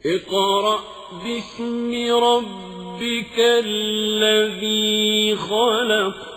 اقرأ باسم ربك الذي خلق.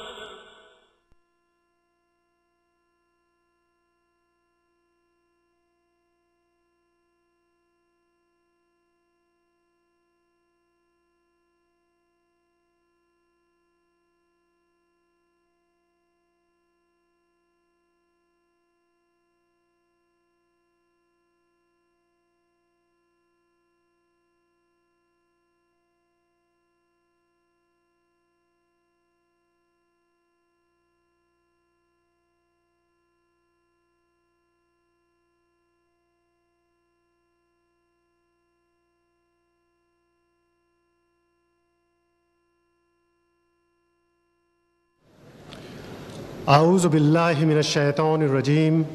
أعوذ بالله من الشيطان الرجيم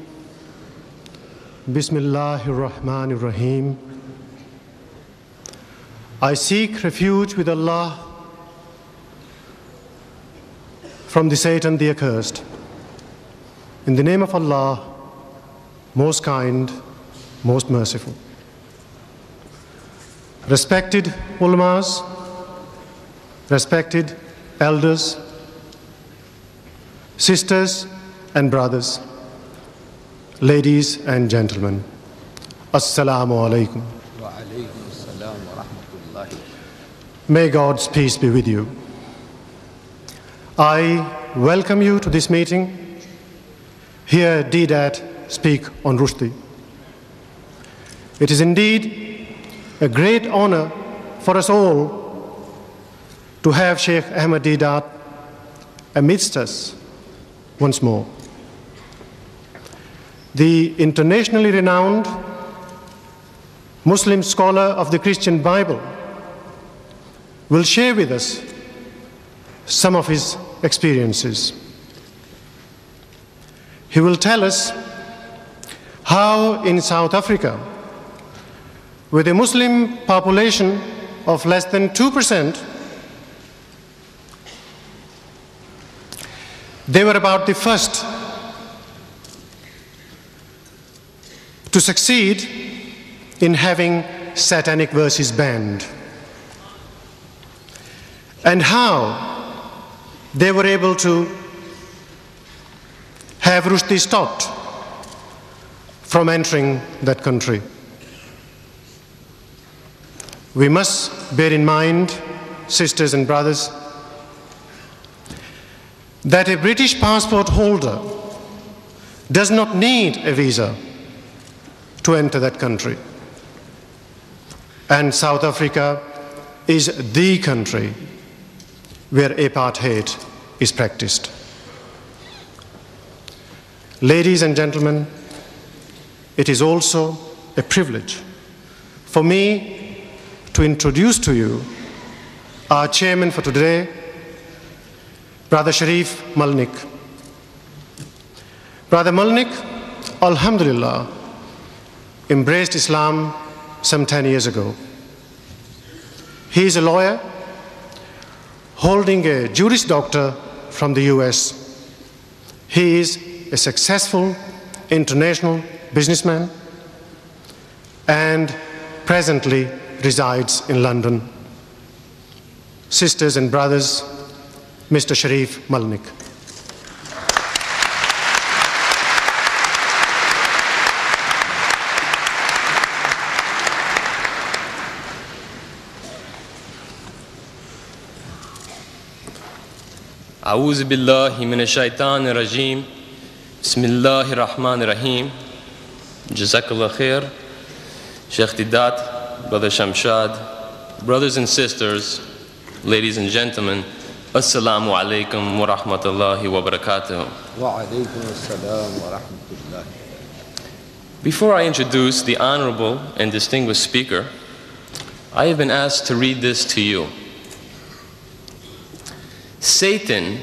بسم الله الرحمن الرحيم. I seek refuge with Allah from the Satan the accursed. In the name of Allah, most kind, most merciful. Respected ulamas, respected elders, sisters and brothers, ladies and gentlemen, Assalamu alaikum. Wa alaykum assalam wa rahmatullahi. May God's peace be with you. I welcome you to this meeting. Hear Deedat speak on Rushdie. It is indeed a great honor for us all to have Sheikh Ahmed Deedat amidst us once more. The internationally renowned Muslim scholar of the Christian Bible will share with us some of his experiences. He will tell us how in South Africa, with a Muslim population of less than 2%, they were about the first to succeed in having satanic verses banned, and how they were able to have Rushdie stopped from entering that country. We must bear in mind, sisters and brothers, that a British passport holder does not need a visa to enter that country. And South Africa is the country where apartheid is practiced. Ladies and gentlemen, it is also a privilege for me to introduce to you our chairman for today, Brother Sharif Malnik. Brother Malnik, alhamdulillah, embraced Islam some 10 years ago. He is a lawyer holding a Juris Doctor from the US. He is a successful international businessman and presently resides in London. Sisters and brothers, Mr. Sharif Malnik. A'udhu billahi minash shaitanir rajim. Bismillahir rahmanir rahim. Jazakallah khair. Sheikh Deedat, Brother Shamshad, brothers and sisters, ladies and gentlemen, Assalamu alaikum wa rahmatullahi wa barakatuh. Wa alaykum assalam wa rahmatullahi. Before I introduce the honorable and distinguished speaker, I have been asked to read this to you. Satan,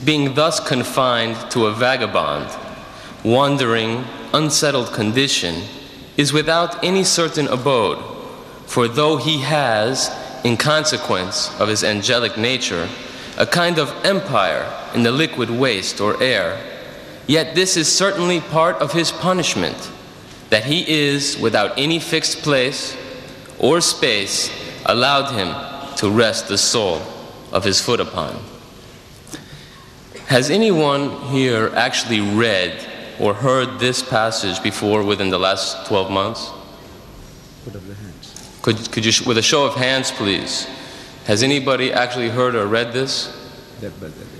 being thus confined to a vagabond, wandering, unsettled condition, is without any certain abode, for though he has, in consequence of his angelic nature, a kind of empire in the liquid waste or air, yet this is certainly part of his punishment, that he is without any fixed place or space allowed him to rest the sole of his foot upon. Has anyone here actually read or heard this passage before within the last 12 months? Put up the hands. Could you, with a show of hands, please, has anybody actually heard or read this?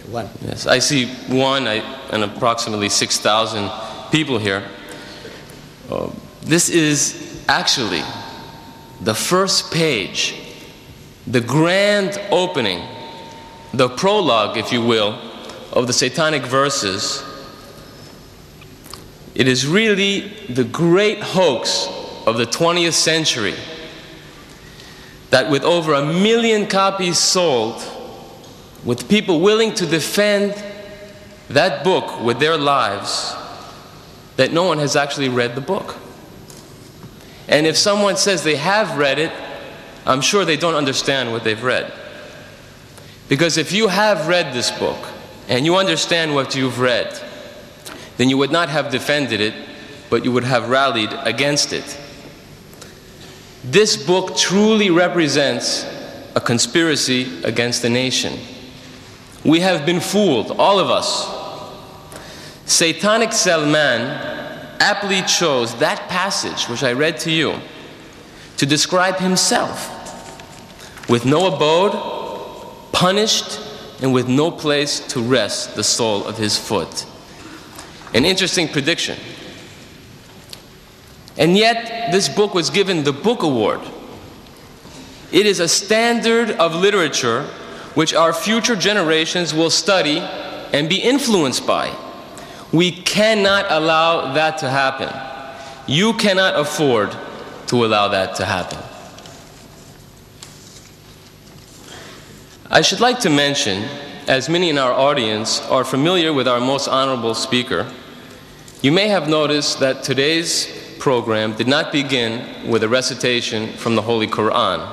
One. Yes, I see one and approximately 6,000 people here. This is actually the first page, the grand opening, the prologue, if you will, of the Satanic verses. It is really the great hoax of the 20th century that with over 1 million copies sold, with people willing to defend that book with their lives, that no one has actually read the book. And if someone says they have read it, I'm sure they don't understand what they've read. Because if you have read this book, and you understand what you've read, then you would not have defended it, but you would have rallied against it. This book truly represents a conspiracy against the nation. We have been fooled, all of us. Satanic Salman aptly chose that passage, which I read to you, to describe himself with no abode, punished, and with no place to rest the sole of his foot. An interesting prediction. And yet, this book was given the Book Award. It is a standard of literature which our future generations will study and be influenced by. We cannot allow that to happen. You cannot afford to allow that to happen. I should like to mention, as many in our audience are familiar with our most honorable speaker, you may have noticed that today's program did not begin with a recitation from the Holy Quran.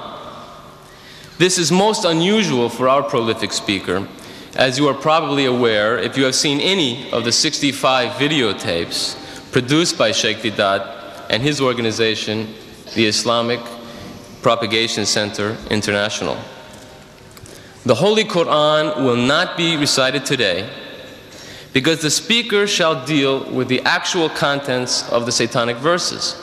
This is most unusual for our prolific speaker, as you are probably aware if you have seen any of the 65 videotapes produced by Sheikh Deedat and his organization, the Islamic Propagation Center International. The Holy Quran will not be recited today because the speaker shall deal with the actual contents of the Satanic verses.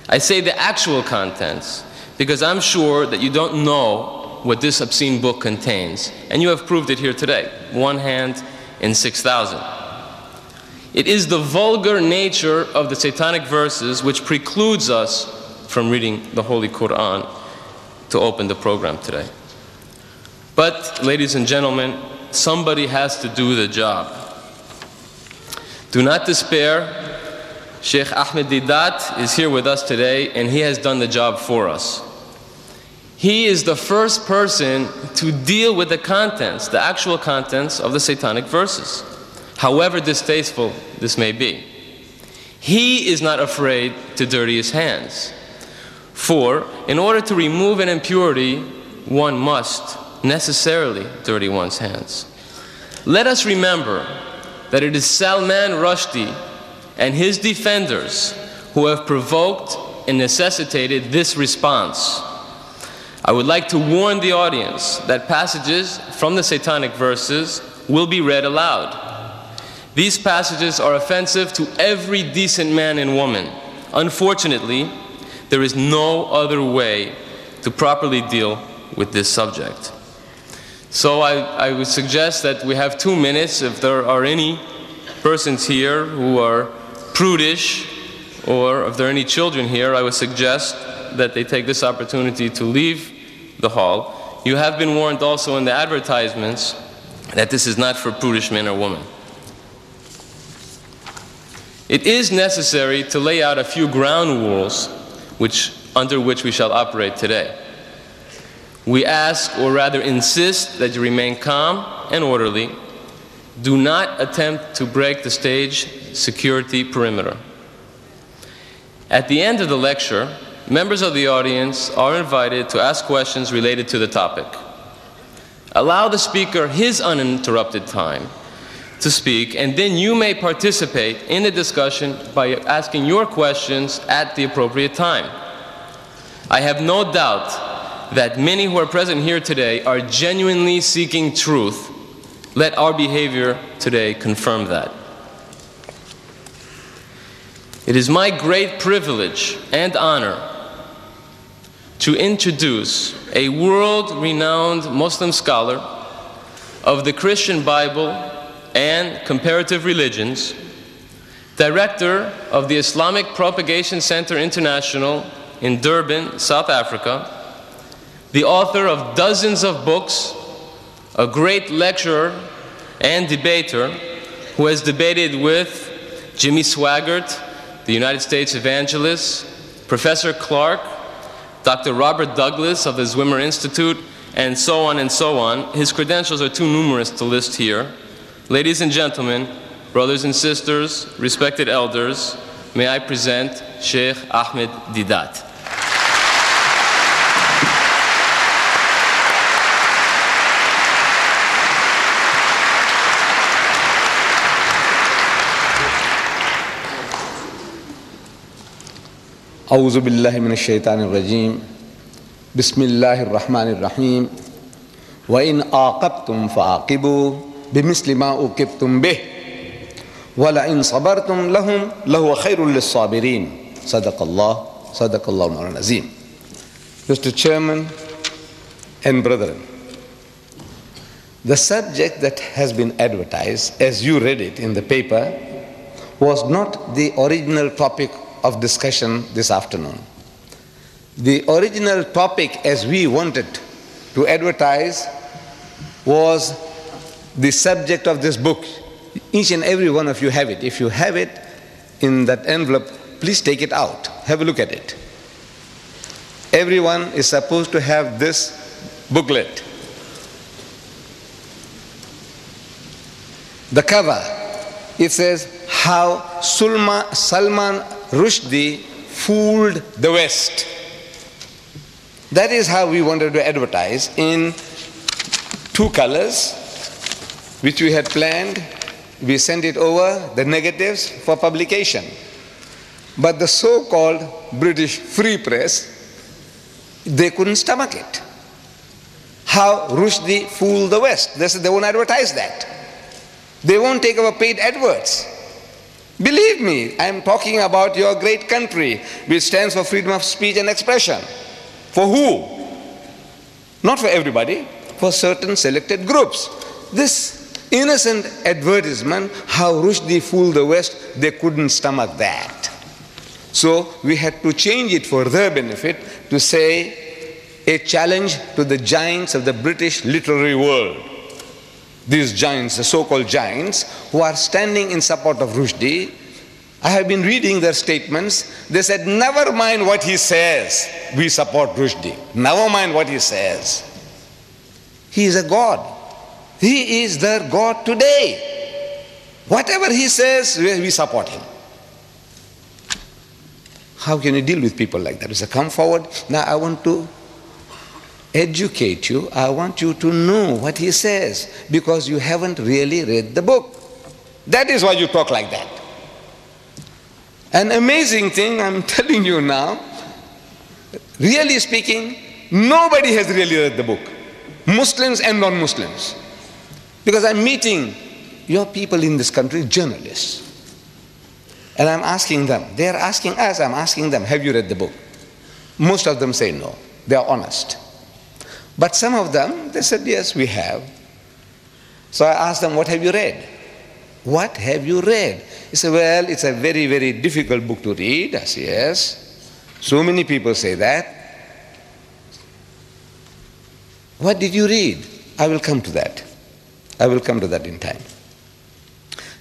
I say the actual contents because I'm sure that you don't know what this obscene book contains, and you have proved it here today, one hand in 6,000. It is the vulgar nature of the Satanic verses which precludes us from reading the Holy Quran to open the program today. But, ladies and gentlemen, somebody has to do the job. Do not despair. Sheikh Ahmed Deedat is here with us today, and he has done the job for us. He is the first person to deal with the contents, the actual contents of the Satanic verses, however distasteful this may be. He is not afraid to dirty his hands. For, in order to remove an impurity, one must necessarily dirty one's hands. Let us remember that it is Salman Rushdie and his defenders who have provoked and necessitated this response. I would like to warn the audience that passages from the Satanic verses will be read aloud. These passages are offensive to every decent man and woman. Unfortunately, there is no other way to properly deal with this subject. So I would suggest that we have 2 minutes. If there are any persons here who are prudish, or if there are any children here, I would suggest that they take this opportunity to leave the hall. You have been warned also in the advertisements that this is not for prudish men or women. It is necessary to lay out a few ground rules under which we shall operate today. We ask, or rather insist, that you remain calm and orderly. Do not attempt to break the stage security perimeter. At the end of the lecture, members of the audience are invited to ask questions related to the topic. Allow the speaker his uninterrupted time to speak, and then you may participate in the discussion by asking your questions at the appropriate time. I have no doubt that many who are present here today are genuinely seeking truth. Let our behavior today confirm that. It is my great privilege and honor to introduce a world-renowned Muslim scholar of the Christian Bible and comparative religions, director of the Islamic Propagation Center International in Durban, South Africa, the author of dozens of books, a great lecturer and debater who has debated with Jimmy Swaggart, the United States evangelist, Professor Clark, Dr. Robert Douglas of the Zwimmer Institute, and so on and so on. His credentials are too numerous to list here. Ladies and gentlemen, brothers and sisters, respected elders, may I present Sheikh Ahmed Deedat. أعوذ بالله من الشيطان الرجيم بسم الله الرحمن الرحيم وإن عاقبتم فعاقبوا بمثل ما عوقبتم به ولئن صبرتم لهو خير للصابرين صدق الله المولى العظيم. Mr. Chairman and brethren, the subject that has been advertised, as you read it in the paper, was not the original topic of discussion this afternoon. The original topic, as we wanted to advertise, was the subject of this book. Each and every one of you have it. If you have it in that envelope, please take it out. Have a look at it. Everyone is supposed to have this booklet. The cover, it says, How Salman Rushdie fooled the West. That is how we wanted to advertise, in two colors, which we had planned. We sent it over, the negatives, for publication. But the so-called British Free Press, they couldn't stomach it. How Rushdie fooled the West. They said they won't advertise that. They won't take our paid adverts. Believe me, I am talking about your great country, which stands for freedom of speech and expression. For who? Not for everybody, for certain selected groups. This innocent advertisement, how Rushdie fooled the West, they couldn't stomach that. So we had to change it for their benefit to say a challenge to the giants of the British literary world. These giants, the so-called giants, who are standing in support of Rushdie, I have been reading their statements. They said, never mind what he says, we support Rushdie. Never mind what he says. He is a God. He is their God today. Whatever he says, we support him. How can you deal with people like that? We say, come forward. Now I want to educate you. I want you to know what he says, because you haven't really read the book. That is why you talk like that. An amazing thing I'm telling you now, really speaking, nobody has really read the book, Muslims and non-Muslims. Because I'm meeting your people in this country, journalists, and I'm asking them, they are asking us, I'm asking them, have you read the book? Most of them say no. They are honest. But some of them, they said, yes, we have. So I asked them, what have you read? What have you read? He said, well, it's a very, very difficult book to read. I said, yes. So many people say that. What did you read? I will come to that. I will come to that in time.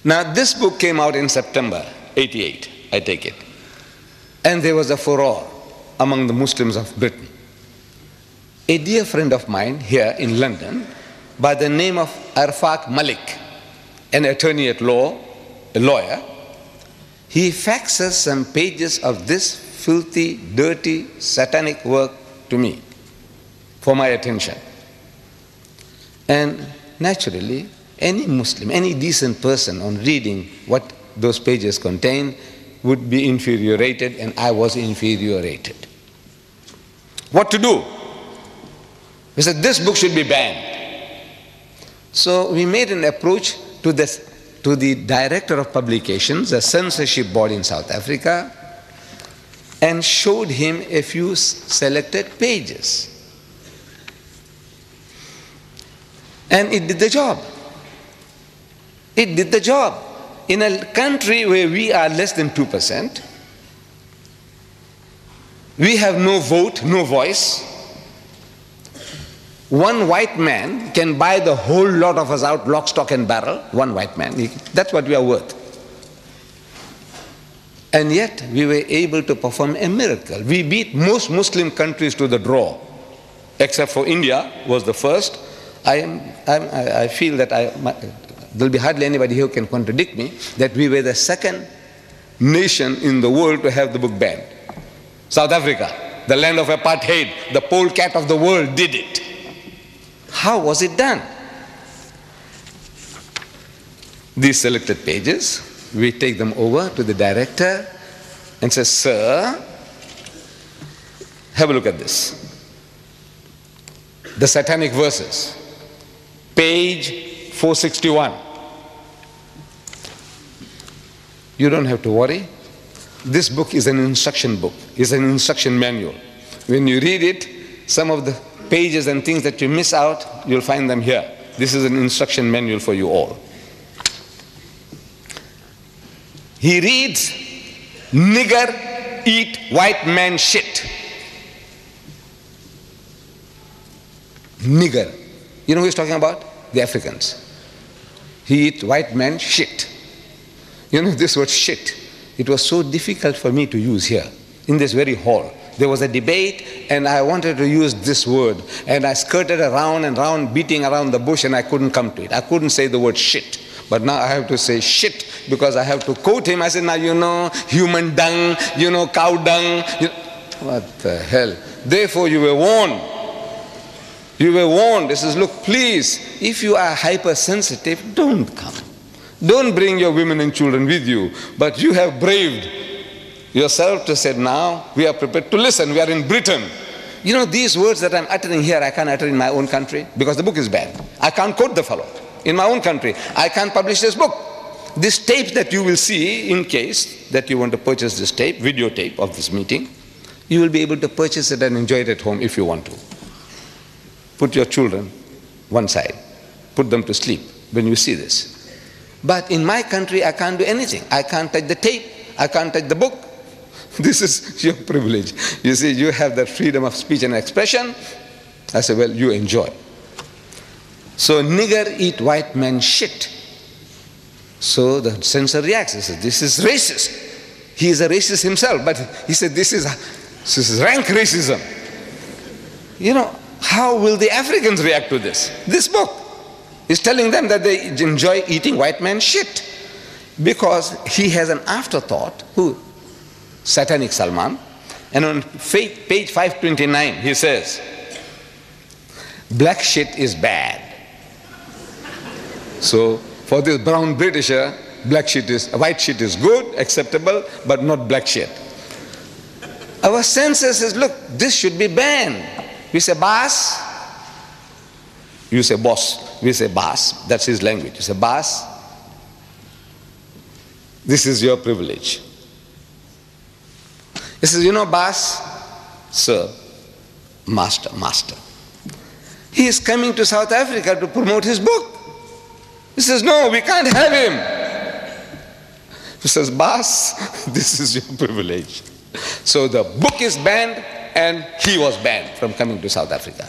Now, this book came out in September 88, I take it. And there was a furore among the Muslims of Britain. A dear friend of mine here in London, by the name of Arfaq Malik, an attorney at law, a lawyer, he faxes some pages of this filthy, dirty, satanic work to me for my attention. And naturally, any Muslim, any decent person on reading what those pages contain would be infuriated, and I was infuriated. What to do? We said, this book should be banned. So we made an approach to the director of publications, a censorship body in South Africa, and showed him a few selected pages. And it did the job. It did the job. In a country where we are less than 2%, we have no vote, no voice. One white man can buy the whole lot of us out, lock, stock and barrel. One white man. That's what we are worth. And yet we were able to perform a miracle. We beat most Muslim countries to the draw, except for India was the first. I feel that there'll be hardly anybody who can contradict me that we were the second nation in the world to have the book banned. South Africa, the land of apartheid, the polecat of the world, did it. How was it done? These selected pages, we take them over to the director and say, sir, have a look at this. The Satanic Verses, page 461. You don't have to worry. This book is an instruction book, is an instruction manual. When you read it, some of the pages and things that you miss out, you'll find them here. This is an instruction manual for you all. He reads, nigger eat white man shit. Nigger. You know who he's talking about? The Africans. He eat white man shit. You know this word shit. It was so difficult for me to use here, in this very hall. There was a debate and I wanted to use this word and I skirted around and round, beating around the bush, and I couldn't come to it. I couldn't say the word shit. But now I have to say shit because I have to quote him. I said, now you know human dung, you know cow dung. What the hell? Therefore you were warned. You were warned. He says, look, please, if you are hypersensitive, don't come. Don't bring your women and children with you. But you have braved yourself to say, now we are prepared to listen. We are in Britain. You know, these words that I'm uttering here, I can't utter in my own country because the book is banned. I can't quote the fellow in my own country. I can't publish this book. This tape that you will see, in case that you want to purchase this tape, videotape of this meeting, you will be able to purchase it and enjoy it at home if you want to. Put your children one side. Put them to sleep when you see this. But in my country, I can't do anything. I can't touch the tape. I can't touch the book. This is your privilege. You see, you have that freedom of speech and expression. I say, well, you enjoy. So, nigger eat white man shit. So the censor reacts. He says, this is racist. He is a racist himself, but he said, this is rank racism. You know, how will the Africans react to this? This book is telling them that they enjoy eating white man shit because he has an afterthought. Who? Satanic Salman. And on page 529 he says, black shit is bad. So for this brown Britisher, white shit is good, acceptable, but not black shit. Our censor says, look, this should be banned. We say boss, you say boss, we say boss, that's his language. You say boss, this is your privilege. He says, you know boss, sir, master. He is coming to South Africa to promote his book. He says, no, we can't have him. He says, boss, this is your privilege. So the book is banned and he was banned from coming to South Africa.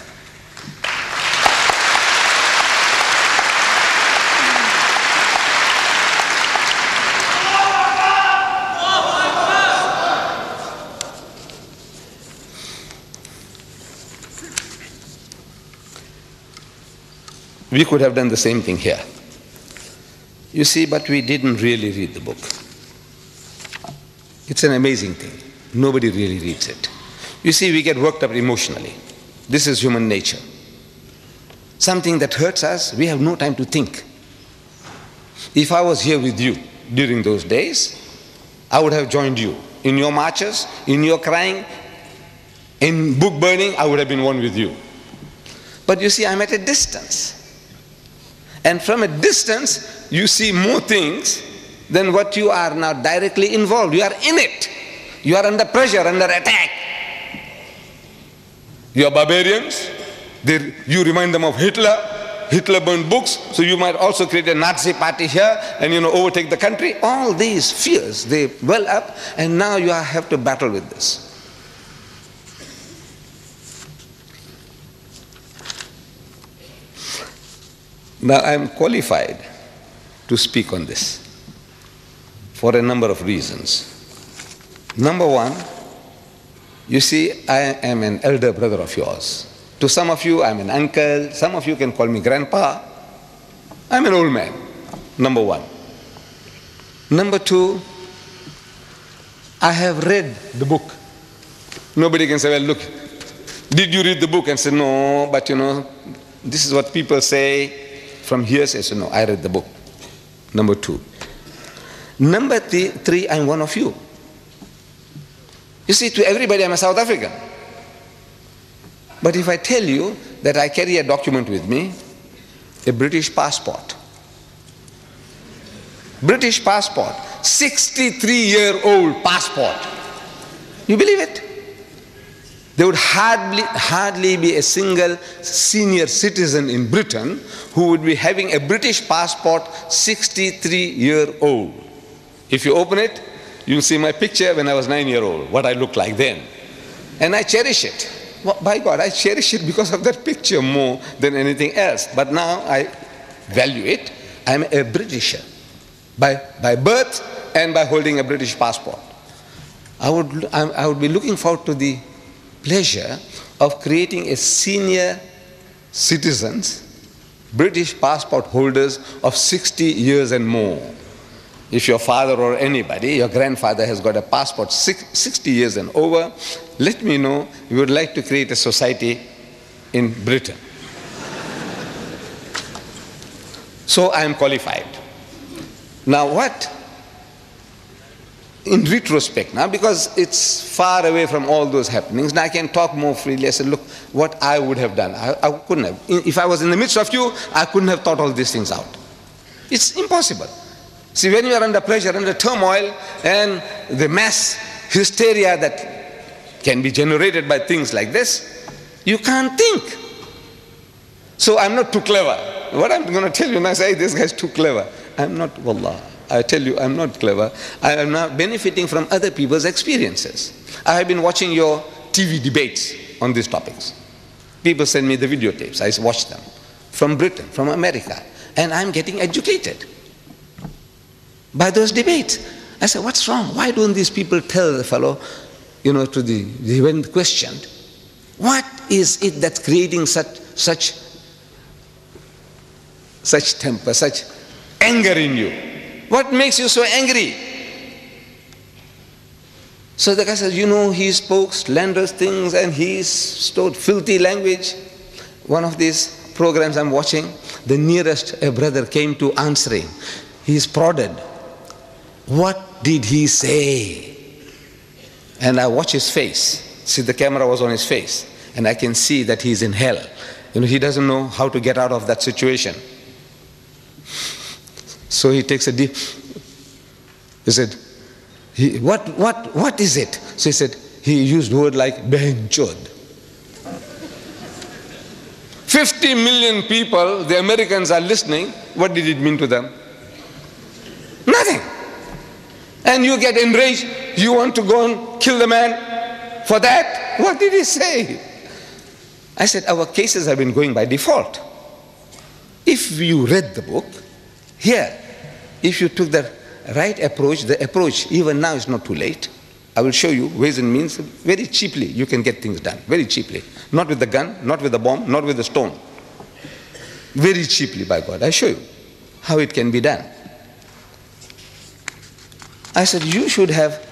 We could have done the same thing here. You see, but we didn't really read the book. It's an amazing thing. Nobody really reads it. You see, we get worked up emotionally. This is human nature. Something that hurts us, we have no time to think. If I was here with you during those days, I would have joined you in your marches, in your crying. In book burning, I would have been one with you. But you see, I'm at a distance. And from a distance, you see more things than what you are now directly involved. You are in it. You are under pressure, under attack. You are barbarians. You remind them of Hitler. Hitler burned books, so you might also create a Nazi party here and overtake the country. All these fears, they well up, and now you have to battle with this. Now I am qualified to speak on this for a number of reasons. Number one, you see, I am an elder brother of yours. To some of you, I'm an uncle. Some of you can call me grandpa. I'm an old man, number one. Number two, I have read the book. Nobody can say, well, look, did you read the book? And say, no, but this is what people say from hearsay. So no, I read the book. Number two. Number three, I'm one of you. You see, to everybody, I'm a South African. But if I tell you that I carry a document with me, a British passport, 63-year-old passport, you believe it? There would hardly be a single senior citizen in Britain who would be having a British passport 63-year-old. If you open it, you'll see my picture when I was 9-year-old, what I looked like then. And I cherish it. Well, by God, I cherish it because of that picture more than anything else. But now I value it. I'm a Britisher by birth and by holding a British passport. I would be looking forward to the pleasure of creating a senior citizens, British passport holders of 60 years and more. If your father or anybody, your grandfather has got a passport 60 years and over, let me know. We would like to create a society in Britain. So I am qualified. Now what? In retrospect now, because it's far away from all those happenings, now I can talk more freely. I said, look, what I would have done. I couldn't have. If I was in the midst of you, I couldn't have thought all these things out. It's impossible. See, when you are under pressure, under turmoil, and the mass hysteria that can be generated by things like this, you can't think. So I'm not too clever. What I'm going to tell you now, say, this guy's too clever. I'm not, wallah. I tell you, I'm not clever. I am now benefiting from other people's experiences. I have been watching your TV debates on these topics. People send me the videotapes. I watch them. From Britain, from America. And I'm getting educated by those debates. I said, what's wrong? Why don't these people tell the fellow, when questioned, what is it that's creating such temper, such anger in you? What makes you so angry? So the guy says, he spoke slanderous things and he stored filthy language. One of these programs I'm watching, the nearest a brother came to answering. He's prodded. What did he say? And I watch his face. See, the camera was on his face. And I can see that he's in hell. He doesn't know how to get out of that situation. So he takes a deep, he said, what is it? So he said, he used word like benchod. 50 million people, the Americans are listening. What did it mean to them? Nothing. And you get enraged. You want to go and kill the man for that? What did he say? I said, our cases have been going by default. If you read the book, here, if you took the right approach, the approach even now is not too late. I will show you ways and means. Very cheaply you can get things done, very cheaply. Not with the gun, not with the bomb, not with the stone. Very cheaply, by God. I show you how it can be done. I said, you should have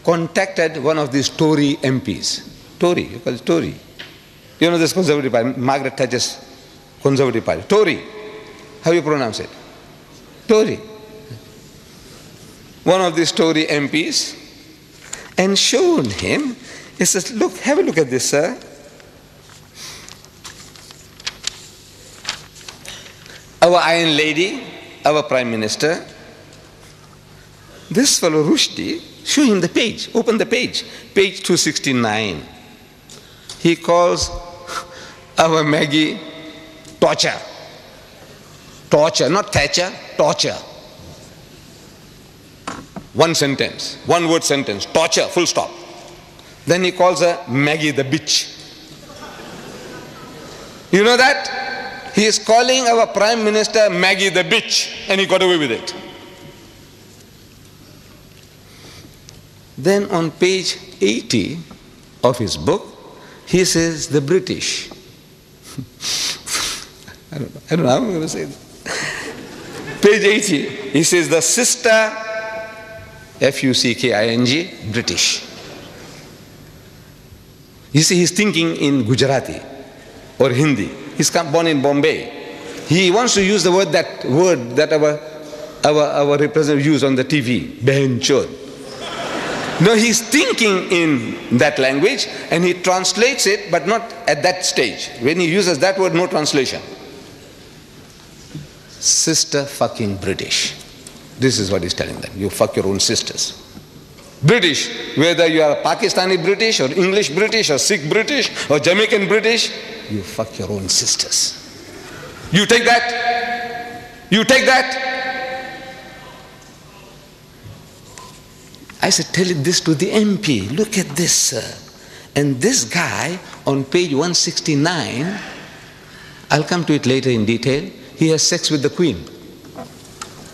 contacted one of these Tory MPs. Tory, you call it Tory. You know this Conservative Party, Margaret Thatcher's Conservative Party. Tory. How you pronounce it? Tory. One of these Tory MPs, and shown him He says, look, have a look at this, sir. Our Iron Lady, our Prime Minister, this fellow Rushdie, show him the page, open the page 269. He calls our Maggie torture. Torture, not Thatcher, torture. One sentence, one word sentence, torture, full stop. Then he calls her Maggie the bitch. You know that? He is calling our Prime Minister Maggie the bitch, and he got away with it. Then on page 80 of his book, he says the British. I don't know how I'm going to say it. Page 80, he says the sister, F-U-C-K-I-N-G, British. You see, he's thinking in Gujarati or Hindi. He's born in Bombay. He wants to use the word that our representative used on the TV, Behin Chod. No, he's thinking in that language and he translates it, but not at that stage. When he uses that word, no translation. Sister fucking British. This is what he's telling them. You fuck your own sisters. British, whether you are Pakistani British or English British or Sikh British or Jamaican British, you fuck your own sisters. You take that? You take that? I said, tell this to the MP. Look at this, sir. And this guy on page 169, I'll come to it later in detail, he has sex with the Queen.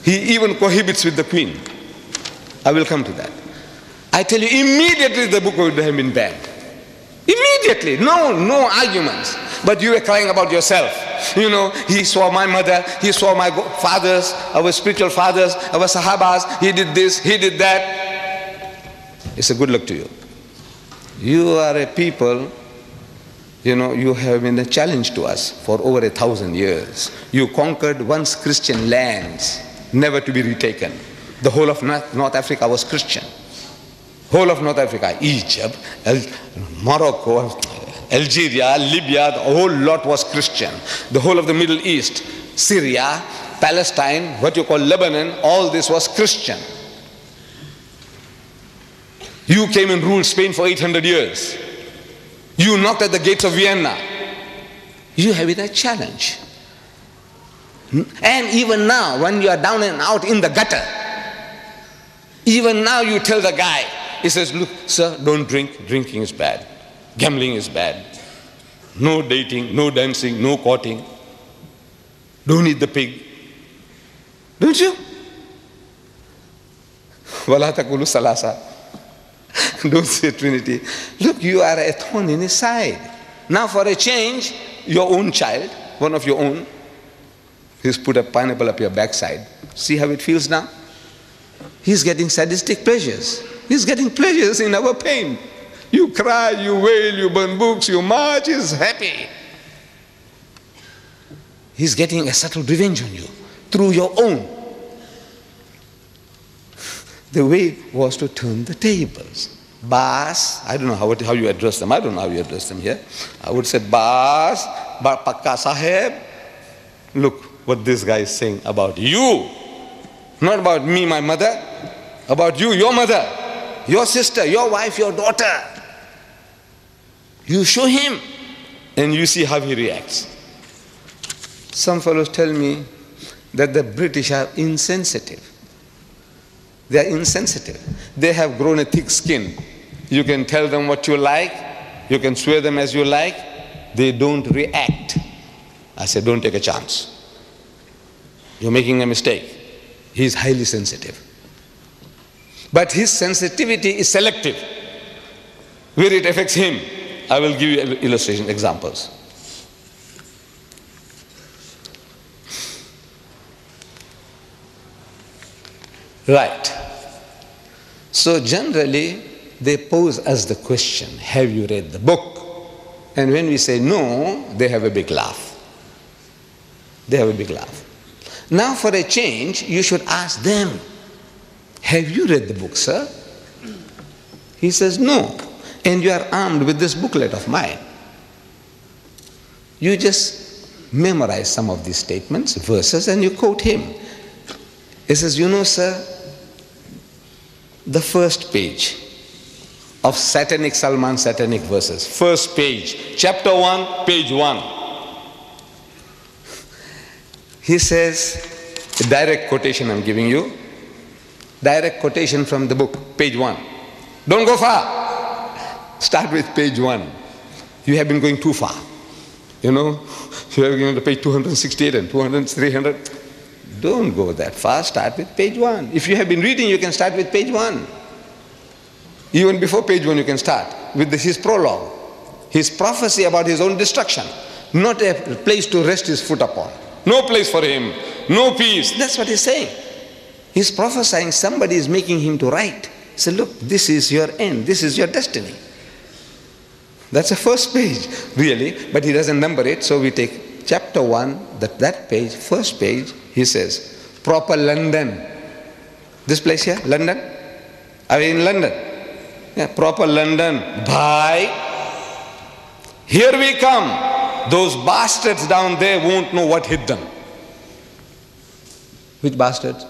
He even cohabits with the Queen. I will come to that. I tell you, immediately the book would have been banned. Immediately. No arguments. But you were crying about yourself. You know, he saw my mother, he saw my fathers, our spiritual fathers, our Sahabas, he did this, he did that. It's a good luck to you. You are a people, you know, you have been a challenge to us for over 1,000 years. You conquered once Christian lands, never to be retaken. The whole of North Africa was Christian. Whole of North Africa, Egypt, Morocco, Algeria, Libya, the whole lot was Christian. The whole of the Middle East, Syria, Palestine, what you call Lebanon, all this was Christian. You came and ruled Spain for 800 years. You knocked at the gates of Vienna. You have it a challenge. And even now, when you are down and out in the gutter, even now you tell the guy, he says, look, sir, don't drink. Drinking is bad. Gambling is bad. No dating, no dancing, no courting. Don't eat the pig. Don't you? Wala taqulu salasa. Don't say Trinity. Look, you are a thorn in his side. Now for a change, your own child, one of your own, he's put a pineapple up your backside. See how it feels now? He's getting sadistic pleasures. He's getting pleasures in our pain. You cry, you wail, you burn books, you march, he's happy. He's getting a subtle revenge on you through your own. The way was to turn the tables. Bas, I don't know how you address them. I don't know how you address them here. I would say, Bas, Pakka Sahib, look what this guy is saying about you. Not about me, my mother, about you, your mother, your sister, your wife, your daughter. You show him and you see how he reacts. Some fellows tell me that the British are insensitive. They are insensitive. They have grown a thick skin. You can tell them what you like. You can swear them as you like. They don't react. I said, don't take a chance. You're making a mistake. He is highly sensitive. But his sensitivity is selective. Where it affects him, I will give you illustration, examples. Right. So generally, they pose us the question, have you read the book? And when we say no, they have a big laugh. They have a big laugh. Now for a change, you should ask them, have you read the book, sir? He says no. and you are armed with this booklet of mine. You just memorize some of these statements, verses, and you quote him. He says, you know, sir, the first page of Salman satanic verses, first page, chapter 1, page 1. He says, a direct quotation I'm giving you, direct quotation from the book, page 1. Don't go far. Start with page 1. You have been going too far. You know, you have been to page 268 and 300. Don't go that far. Start with page 1. If you have been reading, you can start with page 1. Even before page 1, you can start with his prologue, his prophecy about his own destruction. Not a place to rest his foot upon. No place for him. No peace. That's what he's saying. He's prophesying somebody is making him to write. He said, look, this is your end. This is your destiny. That's the first page, really. But he doesn't number it. So we take chapter 1, that page, first page. He says, proper London. This place here, London? Are we in London? Yeah, proper London. Bhai, here we come. Those bastards down there won't know what hit them. Which bastards?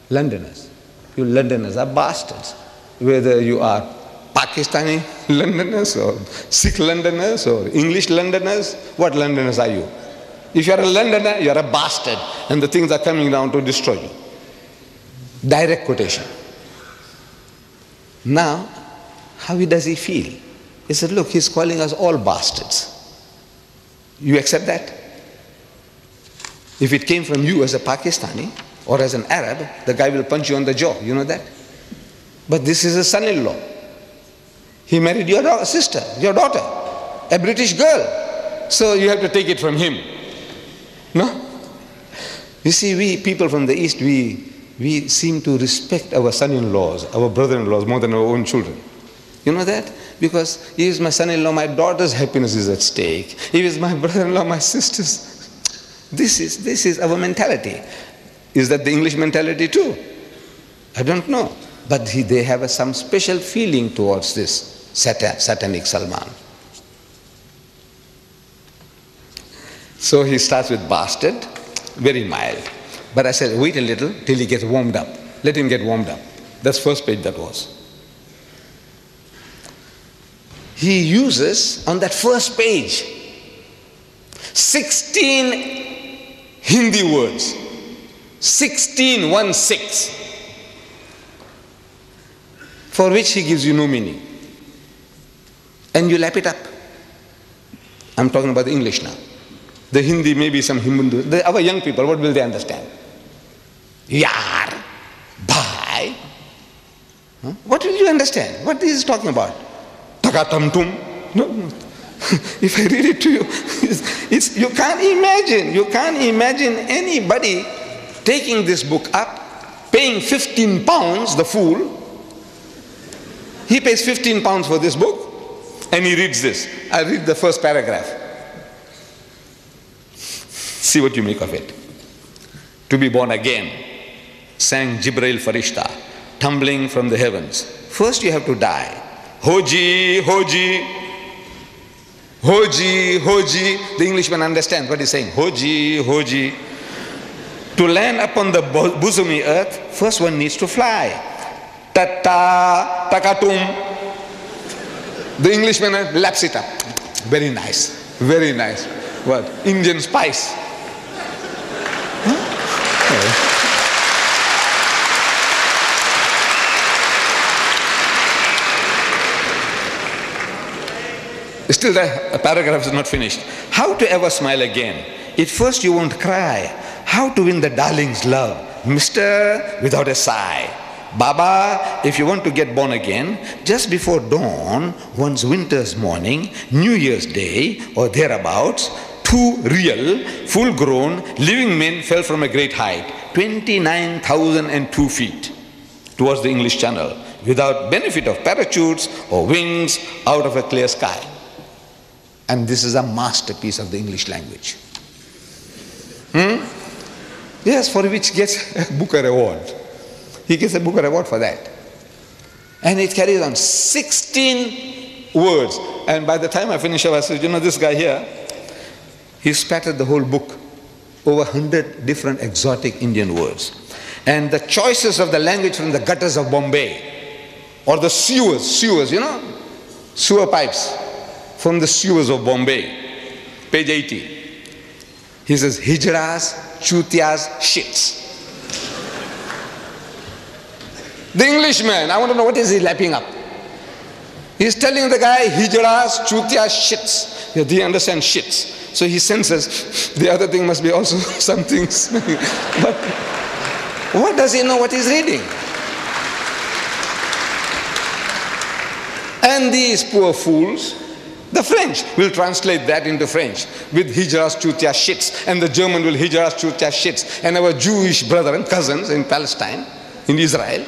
Londoners. You Londoners are bastards. Whether you are Pakistani Londoners or Sikh Londoners or English Londoners, what Londoners are you? If you are a Londoner, you are a bastard, and the things are coming down to destroy you. Direct quotation. Now, how does he feel? He said, look, he's calling us all bastards. You accept that? If it came from you as a Pakistani or as an Arab, the guy will punch you on the jaw. You know that? But this is a son-in-law. He married your sister, your daughter, a British girl. So you have to take it from him. No? You see, we people from the East, we seem to respect our son-in-laws, our brother-in-laws more than our own children. You know that? Because he is my son-in-law, my daughter's happiness is at stake. He is my brother-in-law, my sister's. This is our mentality. Is that the English mentality too? I don't know. But they have some special feeling towards this satanic Salman. So he starts with bastard, very mild. But I said, wait a little till he gets warmed up. Let him get warmed up. That's first page that was. He uses, on that first page, 16 Hindi words. 16, 1-6. For which he gives you no meaning. And you lap it up. I'm talking about the English now. The Hindi, maybe some Hindu. Our young people, what will they understand? Yar, bhai. Huh? What will you understand? What is he talking about? Takatamtum. No. If I read it to you, you can't imagine anybody taking this book up, paying 15 pounds, the fool. He pays 15 pounds for this book, and he reads this. I read the first paragraph. See what you make of it. To be born again, sang Jibreel Farishta, tumbling from the heavens. First you have to die. Hoji, hoji. Hoji, hoji. The Englishman understands what he's saying. Hoji, hoji. To land upon the bosomy earth, first one needs to fly. Tata, takatum. The Englishman laps it up. Very nice. Very nice. What? Indian spice. Huh? Still the paragraph is not finished. How to ever smile again? At first you won't cry. How to win the darling's love? Mister, without a sigh. Baba, if you want to get born again, just before dawn, one's winter's morning, New Year's Day, or thereabouts, 2 real, full-grown, living men fell from a great height, 29,002 feet, towards the English Channel, without benefit of parachutes or wings, out of a clear sky. And this is a masterpiece of the English language. Yes, for which gets a Booker Award. He gets a Booker Award for that. And it carries on. 16 words. And by the time I finished up, I said, you know, this guy here, he spattered the whole book, over 100 different exotic Indian words. And the choices of the language from the gutters of Bombay, or the sewers, you know, sewer pipes from the sewers of Bombay, page 80. He says, hijras, chutias, shits. The Englishman, I want to know what is he lapping up. He's telling the guy, hijras, chutias, shits. Yeah, they understand shits. So he senses the other thing must be also something smelling. But what does he know what he's reading? And these poor fools, the French will translate that into French with hijras, chutias, shits, and the German will hijras, chutias, shits. And our Jewish brethren, cousins in Palestine, in Israel,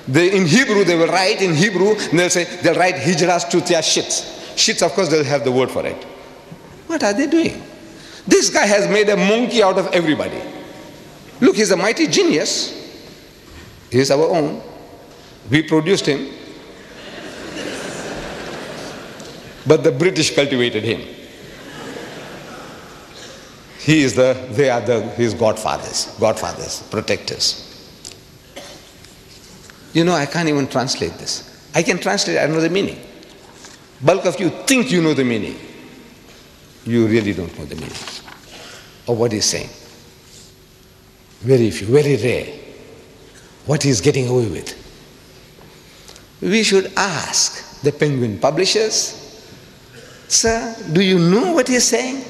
in Hebrew they will write in Hebrew, and they'll write hijras, chutias, shits. Shits, of course, they'll have the word for it. What are they doing? This guy has made a monkey out of everybody. Look, he's a mighty genius. He's our own. We produced him. But the British cultivated him. They are his godfathers, protectors. You know, I can't even translate this. I can translate, I know the meaning. Bulk of you think you know the meaning. You really don't know the meaning of what he's saying. Very few, very rare. What he's getting away with. We should ask the Penguin publishers, sir, do you know what he's saying?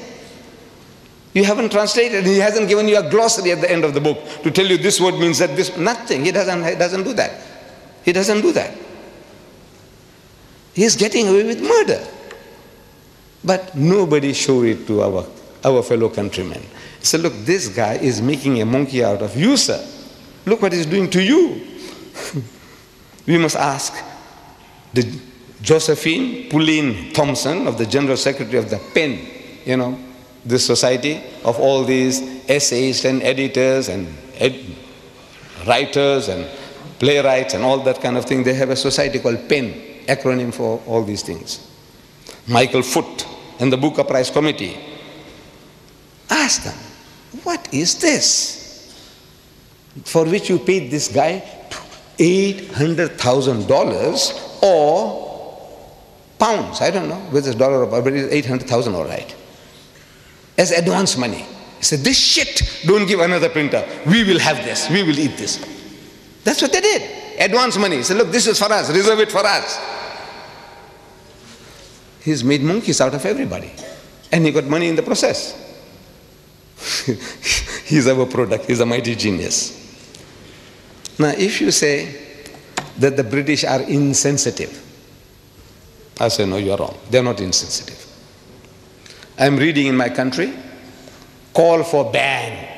You haven't translated, he hasn't given you a glossary at the end of the book to tell you this word means that, this, nothing. He doesn't do that. He doesn't do that. He's getting away with murder. But nobody showed it to our fellow countrymen. So look, this guy is making a monkey out of you, sir. Look what he's doing to you. We must ask the Josephine Pauline Thompson of the General Secretary of the PEN, you know, this society of all these essayists and editors and writers and playwrights and all that kind of thing. They have a society called PEN, acronym for all these things. Michael Foote and the Booker Prize Committee. Ask them, what is this? For which you paid this guy $800,000 or pounds, I don't know whether it's dollar or pound, but it's 800,000 all right. As advance money. He said, this shit, don't give another printer. We will have this, we will eat this. That's what they did. Advance money. He said, look, this is for us, reserve it for us. He's made monkeys out of everybody. And he got money in the process. He's our product. He's a mighty genius. Now, if you say that the British are insensitive, I say, no, you're wrong. They're not insensitive. I'm reading in my country, call for ban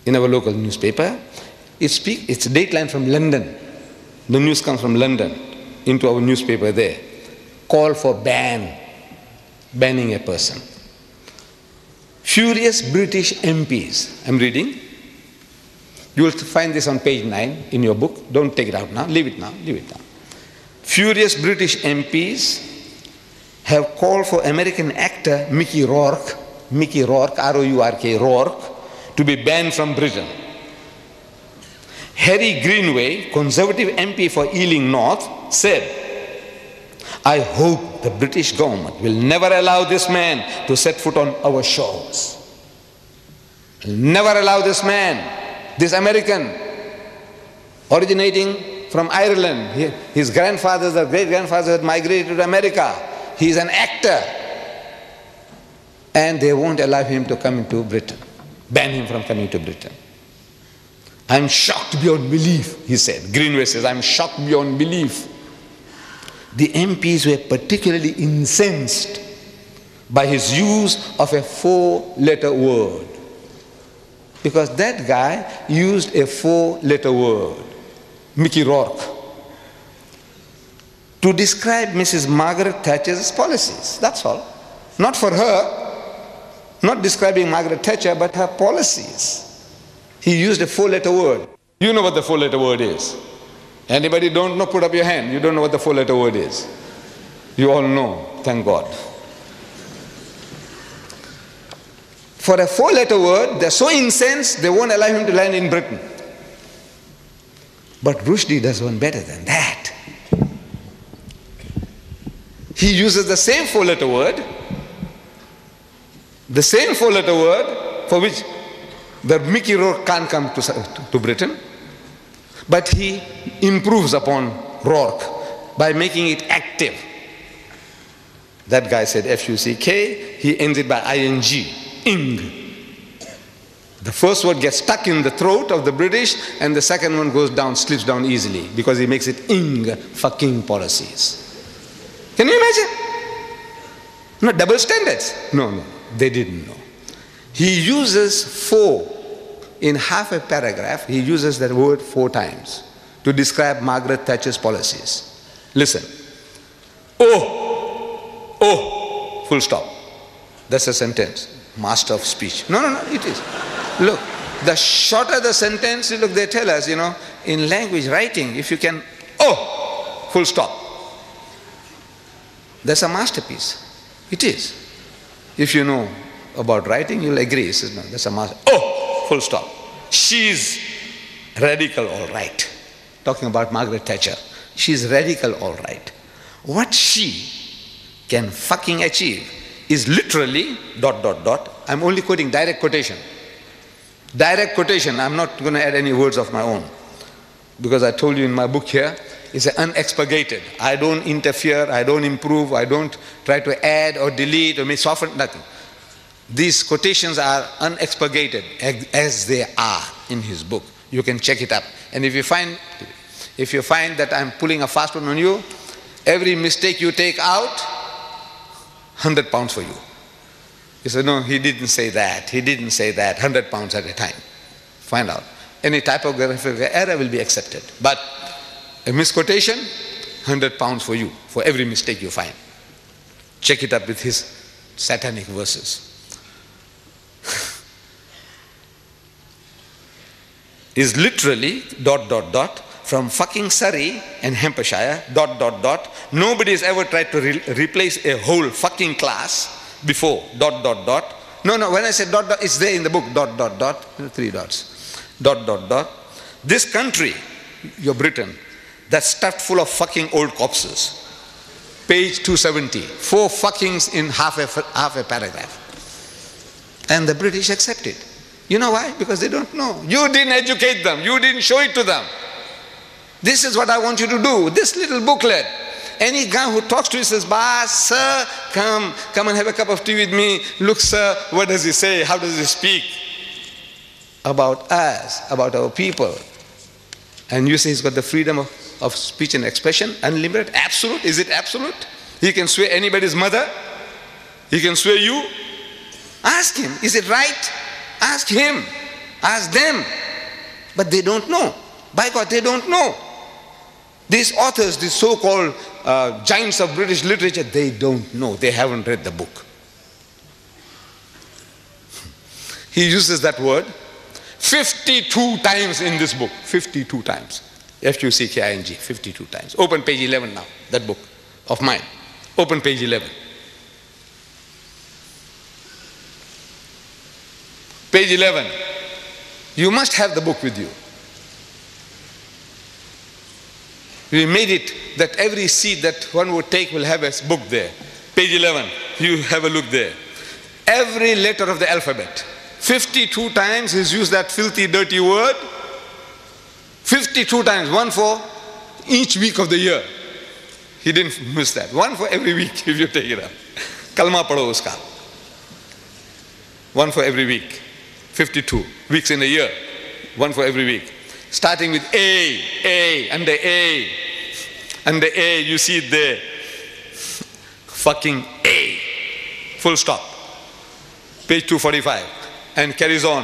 in our local newspaper. It's dateline from London. The news comes from London into our newspaper there. Call for banning a person. Furious British MPs. I'm reading. You will find this on page 9 in your book. Don't take it out now. Leave it now. Leave it now. Furious British MPs have called for American actor Mickey Rourke, R-O-U-R-K, Rourke, to be banned from Britain. Harry Greenway, Conservative MP for Ealing North, said, I hope the British government will never allow this man to set foot on our shores. Never allow this man, this American, originating from Ireland. His grandfathers or great-grandfathers had migrated to America. He's an actor. And they won't allow him to come into Britain, ban him from coming to Britain. I'm shocked beyond belief, he said. Greenway says, I'm shocked beyond belief. The MPs were particularly incensed by his use of a 4-letter word. Because that guy used a 4-letter word, Mickey Rourke, to describe Mrs. Margaret Thatcher's policies. That's all. Not for her, not describing Margaret Thatcher, but her policies. He used a 4-letter word. You know what the 4-letter word is. Anybody don't know, put up your hand. You don't know what the 4-letter word is. You all know, thank God. For a 4-letter word, they're so incensed, they won't allow him to land in Britain. But Rushdie does one better than that. He uses the same 4-letter word, for which the Mickey Rourke can't come to Britain, but he improves upon Rourke by making it active. That guy said F-U-C-K, he ends it by I-N-G, ing. The first word gets stuck in the throat of the British, and the second one goes down, slips down easily, because he makes it ing fucking policies. Can you imagine? No, double standards. No, they didn't know. He uses 4 in half a paragraph. He uses that word 4 times to describe Margaret Thatcher's policies. Listen. Oh, full stop. That's a sentence. Master of speech. No, it is. Look, the shorter the sentence, look, they tell us, in language writing, if you can, full stop. That's a masterpiece. It is. If you know about writing, you'll agree. He says, no, that's a master. Full stop. She's radical, all right. Talking about Margaret Thatcher. She's radical, all right. What she can fucking achieve is literally ... I'm only quoting direct quotation. Direct quotation. I'm not going to add any words of my own. Because I told you in my book here, it's unexpurgated. I don't interfere, I don't improve, I don't try to add or delete or soften, nothing. These quotations are unexpurgated as they are in his book. You can check it up. And if you find that I'm pulling a fast one on you, every mistake you take out, £100 for you. He said, no, he didn't say that, 100 pounds at a time. Find out. Any typographical error will be accepted. But a misquotation, £100 for you, for every mistake you find. Check it up with his satanic verses. Is literally ... from fucking Surrey and Hampshire ... Nobody has ever tried to replace a whole fucking class before ... No, when I say ... it's there in the book ... 3 dots. ... This country, your Britain, that's stuffed full of fucking old corpses. Page 270. 4 fuckings in half a paragraph. And the British accept it. You know why? Because they don't know. You didn't educate them. You didn't show it to them. This is what I want you to do. This little booklet. Any guy who talks to you says, "Boss, sir, come and have a cup of tea with me. Look, sir, what does he say? How does he speak?" About us, about our people. And you say he's got the freedom of speech and expression, unlimited, absolute. Is it absolute? He can swear anybody's mother. He can swear you. Ask him, is it right? Ask him. Ask them. But they don't know. By God, they don't know. These authors, these so-called giants of British literature, they don't know. They haven't read the book. He uses that word 52 times in this book. 52 times. F-U-C-K-I-N-G. 52 times. Open page 11 now. That book of mine. Open page 11. Page 11. You must have the book with you. We made it that every seat that one would take will have a book there. Page 11. You have a look there. Every letter of the alphabet. 52 times he's used that filthy, dirty word. 52 times. One for each week of the year. He didn't miss that. One for every week if you take it up. Kalma padho uska. One for every week. 52 weeks in a year. One for every week. Starting with A, and the A. And the A, you see it there. Fucking A. Full stop. Page 245. And carries on.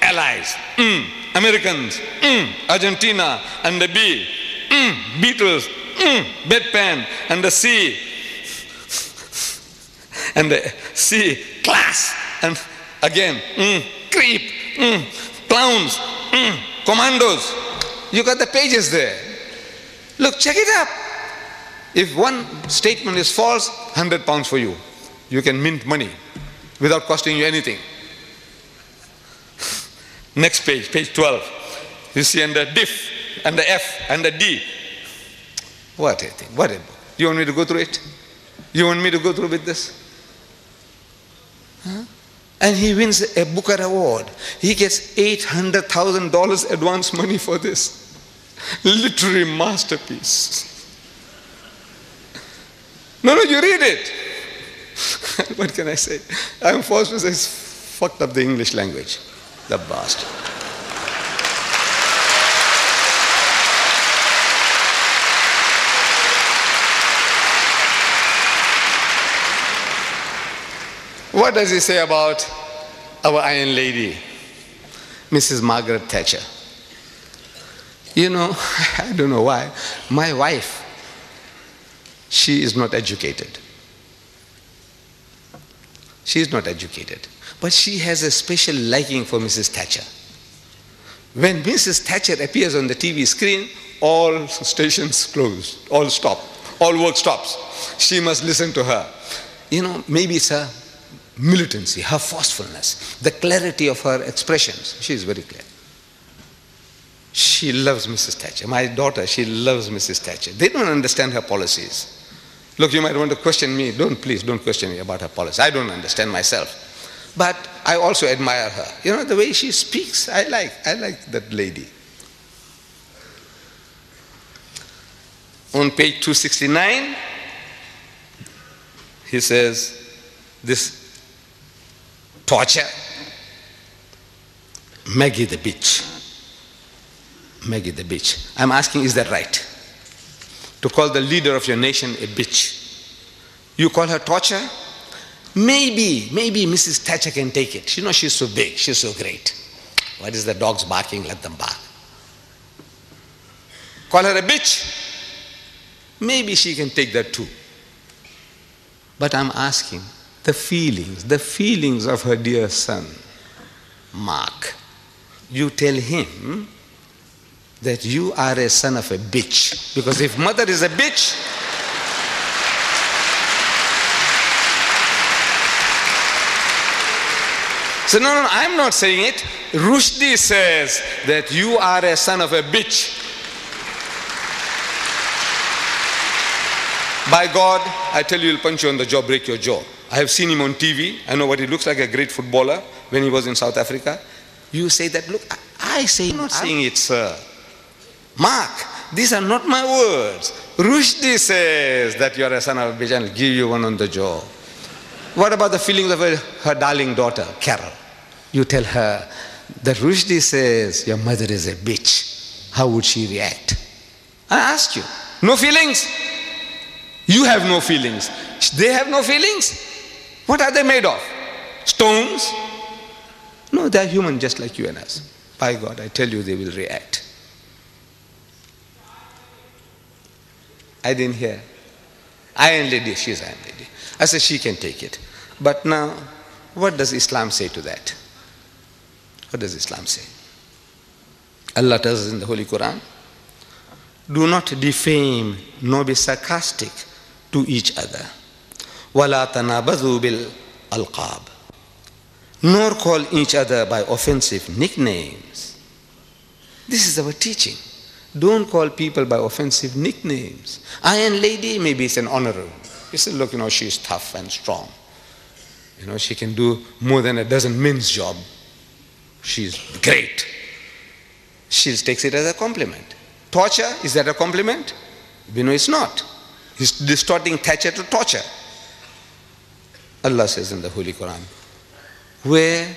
Allies. Americans. Argentina. And the B. Beatles. Bedpan. And the C. And the C. Class. And again. Creep. Clowns. Commandos. You got the pages there. Look, check it up. If one statement is false, 100 pounds for you. You can mint money without costing you anything. Next page, page 12. You see under diff, under F, under D. What a thing, what a book. You want me to go through it? You want me to go through with this? Huh? And he wins a Booker Award. He gets $800,000 advance money for this. Literary masterpiece. No, you read it. What can I say? I'm forced to say it's fucked up the English language. The bastard. What does he say about our Iron Lady, Mrs. Margaret Thatcher? You know, I don't know why. My wife, she is not educated. She is not educated. But she has a special liking for Mrs. Thatcher. When Mrs. Thatcher appears on the TV screen, all stations close, all stop, all work stops. She must listen to her. You know, maybe it's her militancy, her forcefulness, the clarity of her expressions. She is very clear. She loves Mrs. Thatcher. My daughter, she loves Mrs. Thatcher. They don't understand her policies. Look, you might want to question me. Please don't question me about her policy. I don't understand myself. But I also admire her. You know, the way she speaks, I like that lady. On page 269, he says, this torture, Maggie the bitch. Maggie the bitch. I'm asking, is that right? To call the leader of your nation a bitch. You call her torture? Maybe Mrs. Thatcher can take it. You know, she's so big, she's so great. What is the dogs barking? Let them bark. Call her a bitch? Maybe she can take that too. But I'm asking, the feelings of her dear son, Mark. You tell him that you are a son of a bitch. Because if mother is a bitch, so no, I'm not saying it. Rushdie says that you are a son of a bitch. By God, I tell you, he'll punch you on the jaw, break your jaw. I have seen him on TV. I know what he looks like, a great footballer when he was in South Africa. You say that, look, I say, I'm not saying it, sir. Mark, these are not my words. Rushdie says that you're a son of a bitch and I'll give you one on the jaw. What about the feelings of her darling daughter, Carol? You tell her that Rushdie says your mother is a bitch. How would she react? I ask you. No feelings? You have no feelings. They have no feelings? What are they made of? Stones? No, they are human just like you and us. By God, I tell you, they will react. I didn't hear. Iron Lady, she's Iron Lady. I said she can take it. But now, what does Islam say to that? What does Islam say? Allah tells us in the Holy Quran, do not defame nor be sarcastic to each other. وَلَا تَنَابَذُوا بِالْأَلْقَابِ. Nor call each other by offensive nicknames. This is our teaching. Don't call people by offensive nicknames. Iron Lady, maybe it's an honorable. You say, look, you know, she's tough and strong. You know, she can do more than a dozen men's job. She's great. She takes it as a compliment. Torture, is that a compliment? We know it's not. He's distorting Thatcher to torture. Allah says in the Holy Quran, where?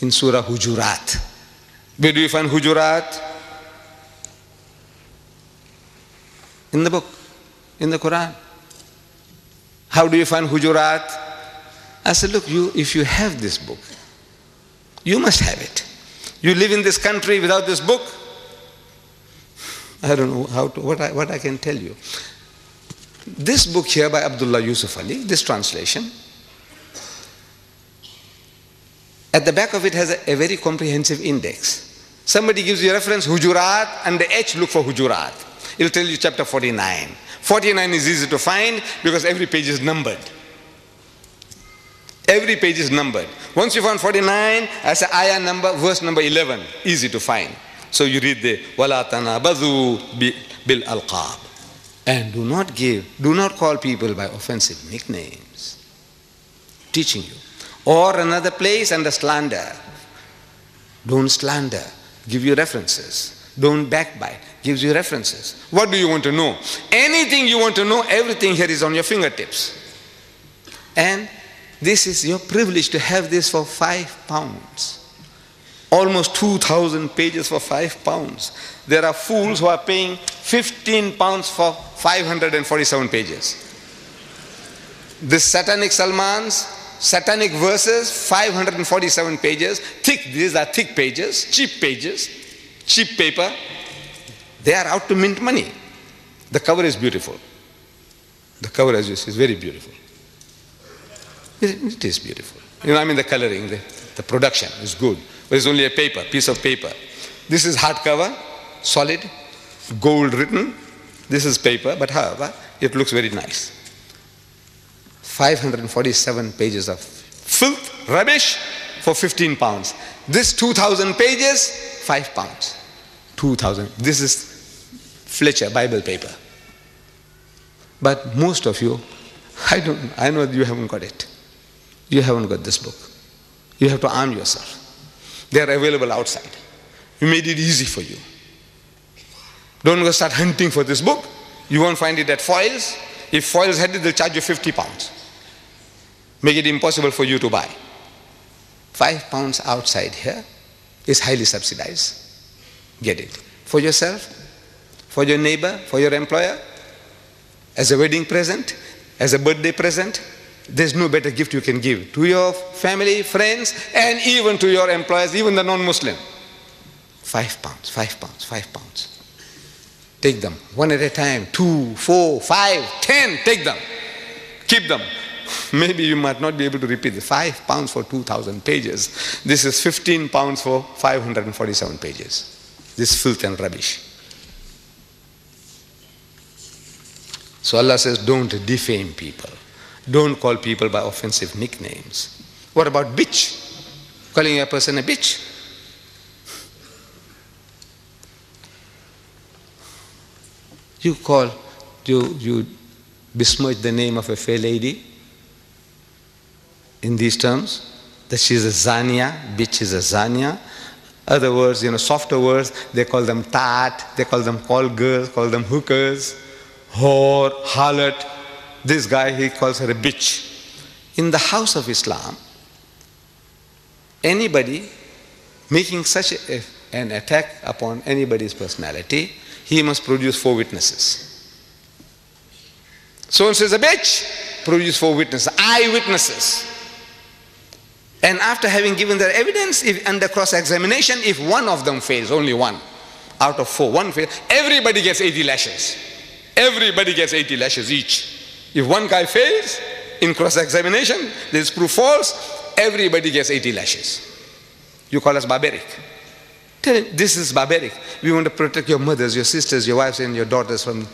In Surah Hujurat. Where do you find Hujurat? In the book, in the Quran. How do you find Hujurat? I said, look, if you have this book, you must have it. You live in this country without this book? I don't know what I can tell you. This book here by Abdullah Yusuf Ali, this translation, at the back of it has a very comprehensive index. Somebody gives you a reference, Hujurat, and the H, look for Hujurat. It'll tell you chapter 49. 49 is easy to find because every page is numbered. Every page is numbered. Once you found 49, as an ayah number, verse number 11, easy to find. So you read the وَلَا تَنَابَذُوا بِالْأَلْقَابِ. And do not call people by offensive nicknames. Teaching you. Or another place under slander. Don't slander. Give you references. Don't backbite. Gives you references. What do you want to know? Anything you want to know, everything here is on your fingertips. And this is your privilege to have this for £5. Almost 2,000 pages for £5. There are fools who are paying £15 for 547 pages. This satanic Salman's satanic verses, 547 pages. Thick, these are thick pages, cheap paper. They are out to mint money. The cover is beautiful. The cover, as you see, is very beautiful. It is beautiful. You know, I mean, the coloring, the production is good. But it's only a piece of paper. This is hardcover, solid, gold written. This is paper, but however, it looks very nice. 547 pages of filth, rubbish for £15. This 2,000 pages, £5. 2,000. This is Fletcher Bible paper. But most of you, I know you haven't got it. You haven't got this book. You have to arm yourself. They are available outside. We made it easy for you. Don't go start hunting for this book. You won't find it at Foyles. If Foyles had it, they'll charge you £50. Make it impossible for you to buy. £5 outside here is highly subsidized. Get it. For yourself, for your neighbor, for your employer, as a wedding present, as a birthday present. There's no better gift you can give to your family, friends, and even to your employers, even the non-Muslim. £5. Take them one at a time, 2, 4, 5, 10, take them. Keep them. Maybe you might not be able to repeat it. £5 for 2,000 pages. This is £15 for 547 pages. This filth and rubbish. So Allah says, don't defame people. Don't call people by offensive nicknames. What about bitch? Calling a person a bitch? You besmirch the name of a fair lady in these terms, that she is a zania, bitch is a zania. Other words, softer words, they call them tat, they call them call girls, call them hookers, whore, harlot. This guy, he calls her a bitch. In the house of Islam, anybody making such an attack upon anybody's personality, he must produce 4 witnesses. So-and-so says a bitch, produce 4 witnesses, eyewitnesses. And after having given their evidence, if under cross-examination, if one of them fails, only one out of 4, one fails, everybody gets 80 lashes. Everybody gets 80 lashes each. If one guy fails in cross-examination, this proof false, everybody gets 80 lashes. You call us barbaric. Tell him, this is barbaric. We want to protect your mothers, your sisters, your wives, and your daughters from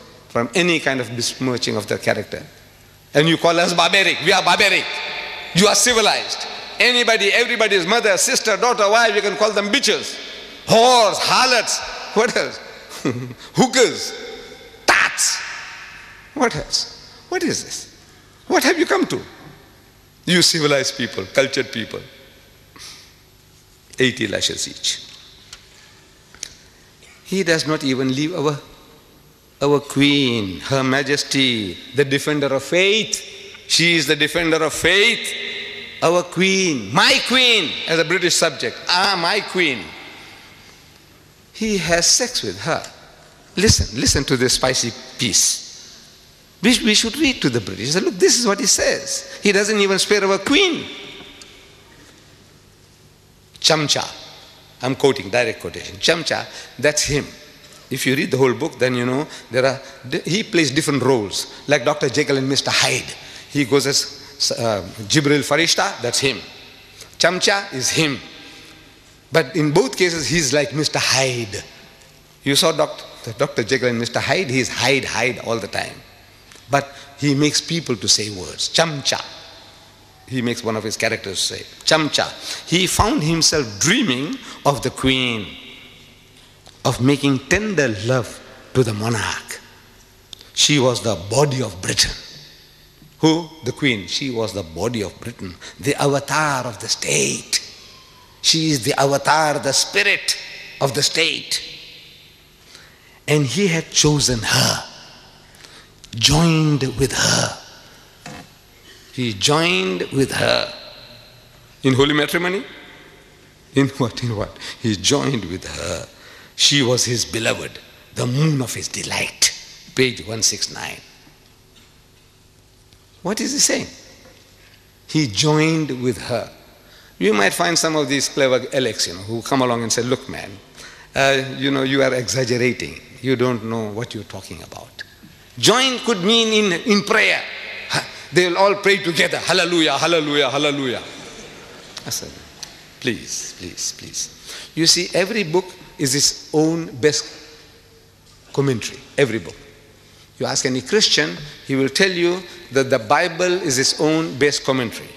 any kind of besmirching of their character. And you call us barbaric. We are barbaric. You are civilized. Everybody's mother, sister, daughter, wife, you can call them bitches, whores, harlots. What else? Hookers, tats. What else? What is this? What have you come to? You civilized people, cultured people. 80 lashes each. He does not even leave our queen, Her Majesty, the defender of faith. She is the defender of faith. Our queen, my queen, as a British subject. My queen. He has sex with her. Listen to this spicy piece. We should read to the British. Look, this is what he says. He doesn't even spare our queen. Chamcha. I'm quoting, direct quotation. Chamcha, that's him. If you read the whole book, then you know he plays different roles. Like Dr. Jekyll and Mr. Hyde. He goes as Jibril Farishta, that's him. Chamcha is him. But in both cases, he's like Mr. Hyde. You saw Dr. Jekyll and Mr. Hyde, he's Hyde all the time. But he makes people to say words. Chamcha. He makes one of his characters say, Chamcha. He found himself dreaming of the queen, of making tender love to the monarch. She was the body of Britain. Who? The queen. She was the body of Britain, the avatar of the state. She is the avatar, the spirit of the state. And he had chosen her, joined with her. He joined with her. In holy matrimony? In what? In what? He joined with her. She was his beloved, the moon of his delight. Page 169. What is he saying? He joined with her. You might find some of these clever elects, who come along and say, look man, you are exaggerating. You don't know what you're talking about. Join could mean in prayer. They'll all pray together. Hallelujah, hallelujah, hallelujah. I said, please, please, please. You see, every book is its own best commentary. Every book. You ask any Christian, he will tell you that the Bible is its own best commentary.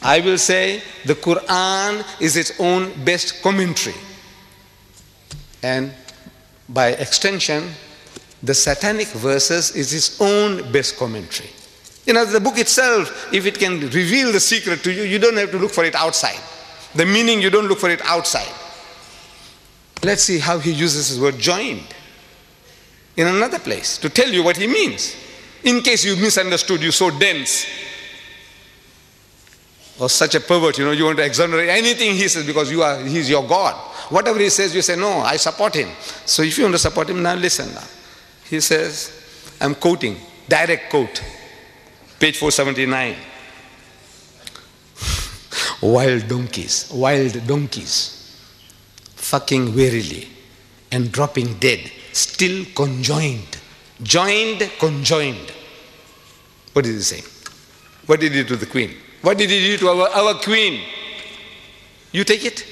I will say the Quran is its own best commentary. And by extension, the satanic verses is its own best commentary. The book itself, if it can reveal the secret to you, you don't have to look for it outside. The meaning, you don't look for it outside. Let's see how he uses his word joined in another place to tell you what he means. In case you misunderstood, you're so dense or such a pervert, you want to exonerate anything he says because he's your God. Whatever he says, you say, no, I support him. So if you want to support him, now listen now. He says, I'm quoting, direct quote, page 479. Wild donkeys, fucking wearily and dropping dead, still conjoined. Joined, conjoined. What is he saying? What did he do to the queen? What did he do to our queen? You take it?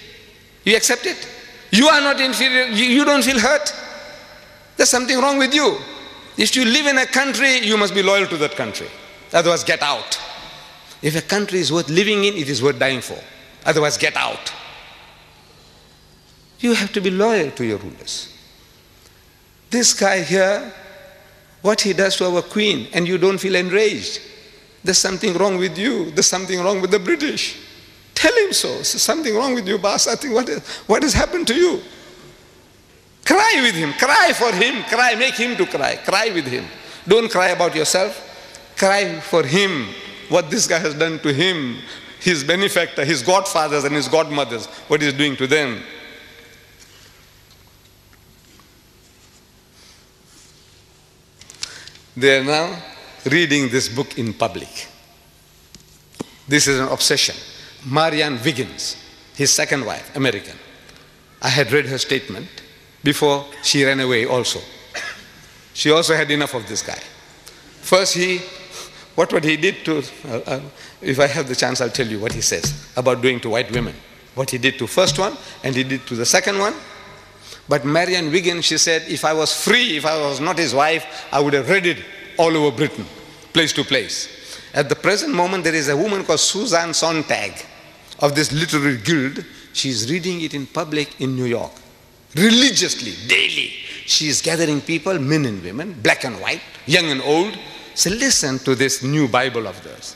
You accept it? You are not inferior. You don't feel hurt? There's something wrong with you. If you live in a country, you must be loyal to that country. Otherwise, get out. If a country is worth living in, it is worth dying for. Otherwise, get out. You have to be loyal to your rulers. This guy here, what he does to our queen, and you don't feel enraged. There's something wrong with you. There's something wrong with the British. Tell him so. There's something wrong with you, boss. I think what has happened to you? Cry with him. Cry for him. Cry. Make him to cry. Cry with him. Don't cry about yourself. Cry for him. What this guy has done to him, his benefactor, his godfathers and his godmothers, what he's doing to them. They are now reading this book in public. This is an obsession. Marianne Wiggins, his second wife, American. I had read her statement before she ran away also. She also had enough of this guy. First what he did to, if I have the chance I'll tell you what he says about doing to white women. What he did to first one and he did to the second one. But Marianne Wiggins, she said, if I was free, if I was not his wife, I would have read it all over Britain, place to place. At the present moment, there is a woman called Susan Sontag of this literary guild. She's reading it in public in New York, religiously, daily. She is gathering people, men and women, black and white, young and old. So listen to this new Bible of theirs,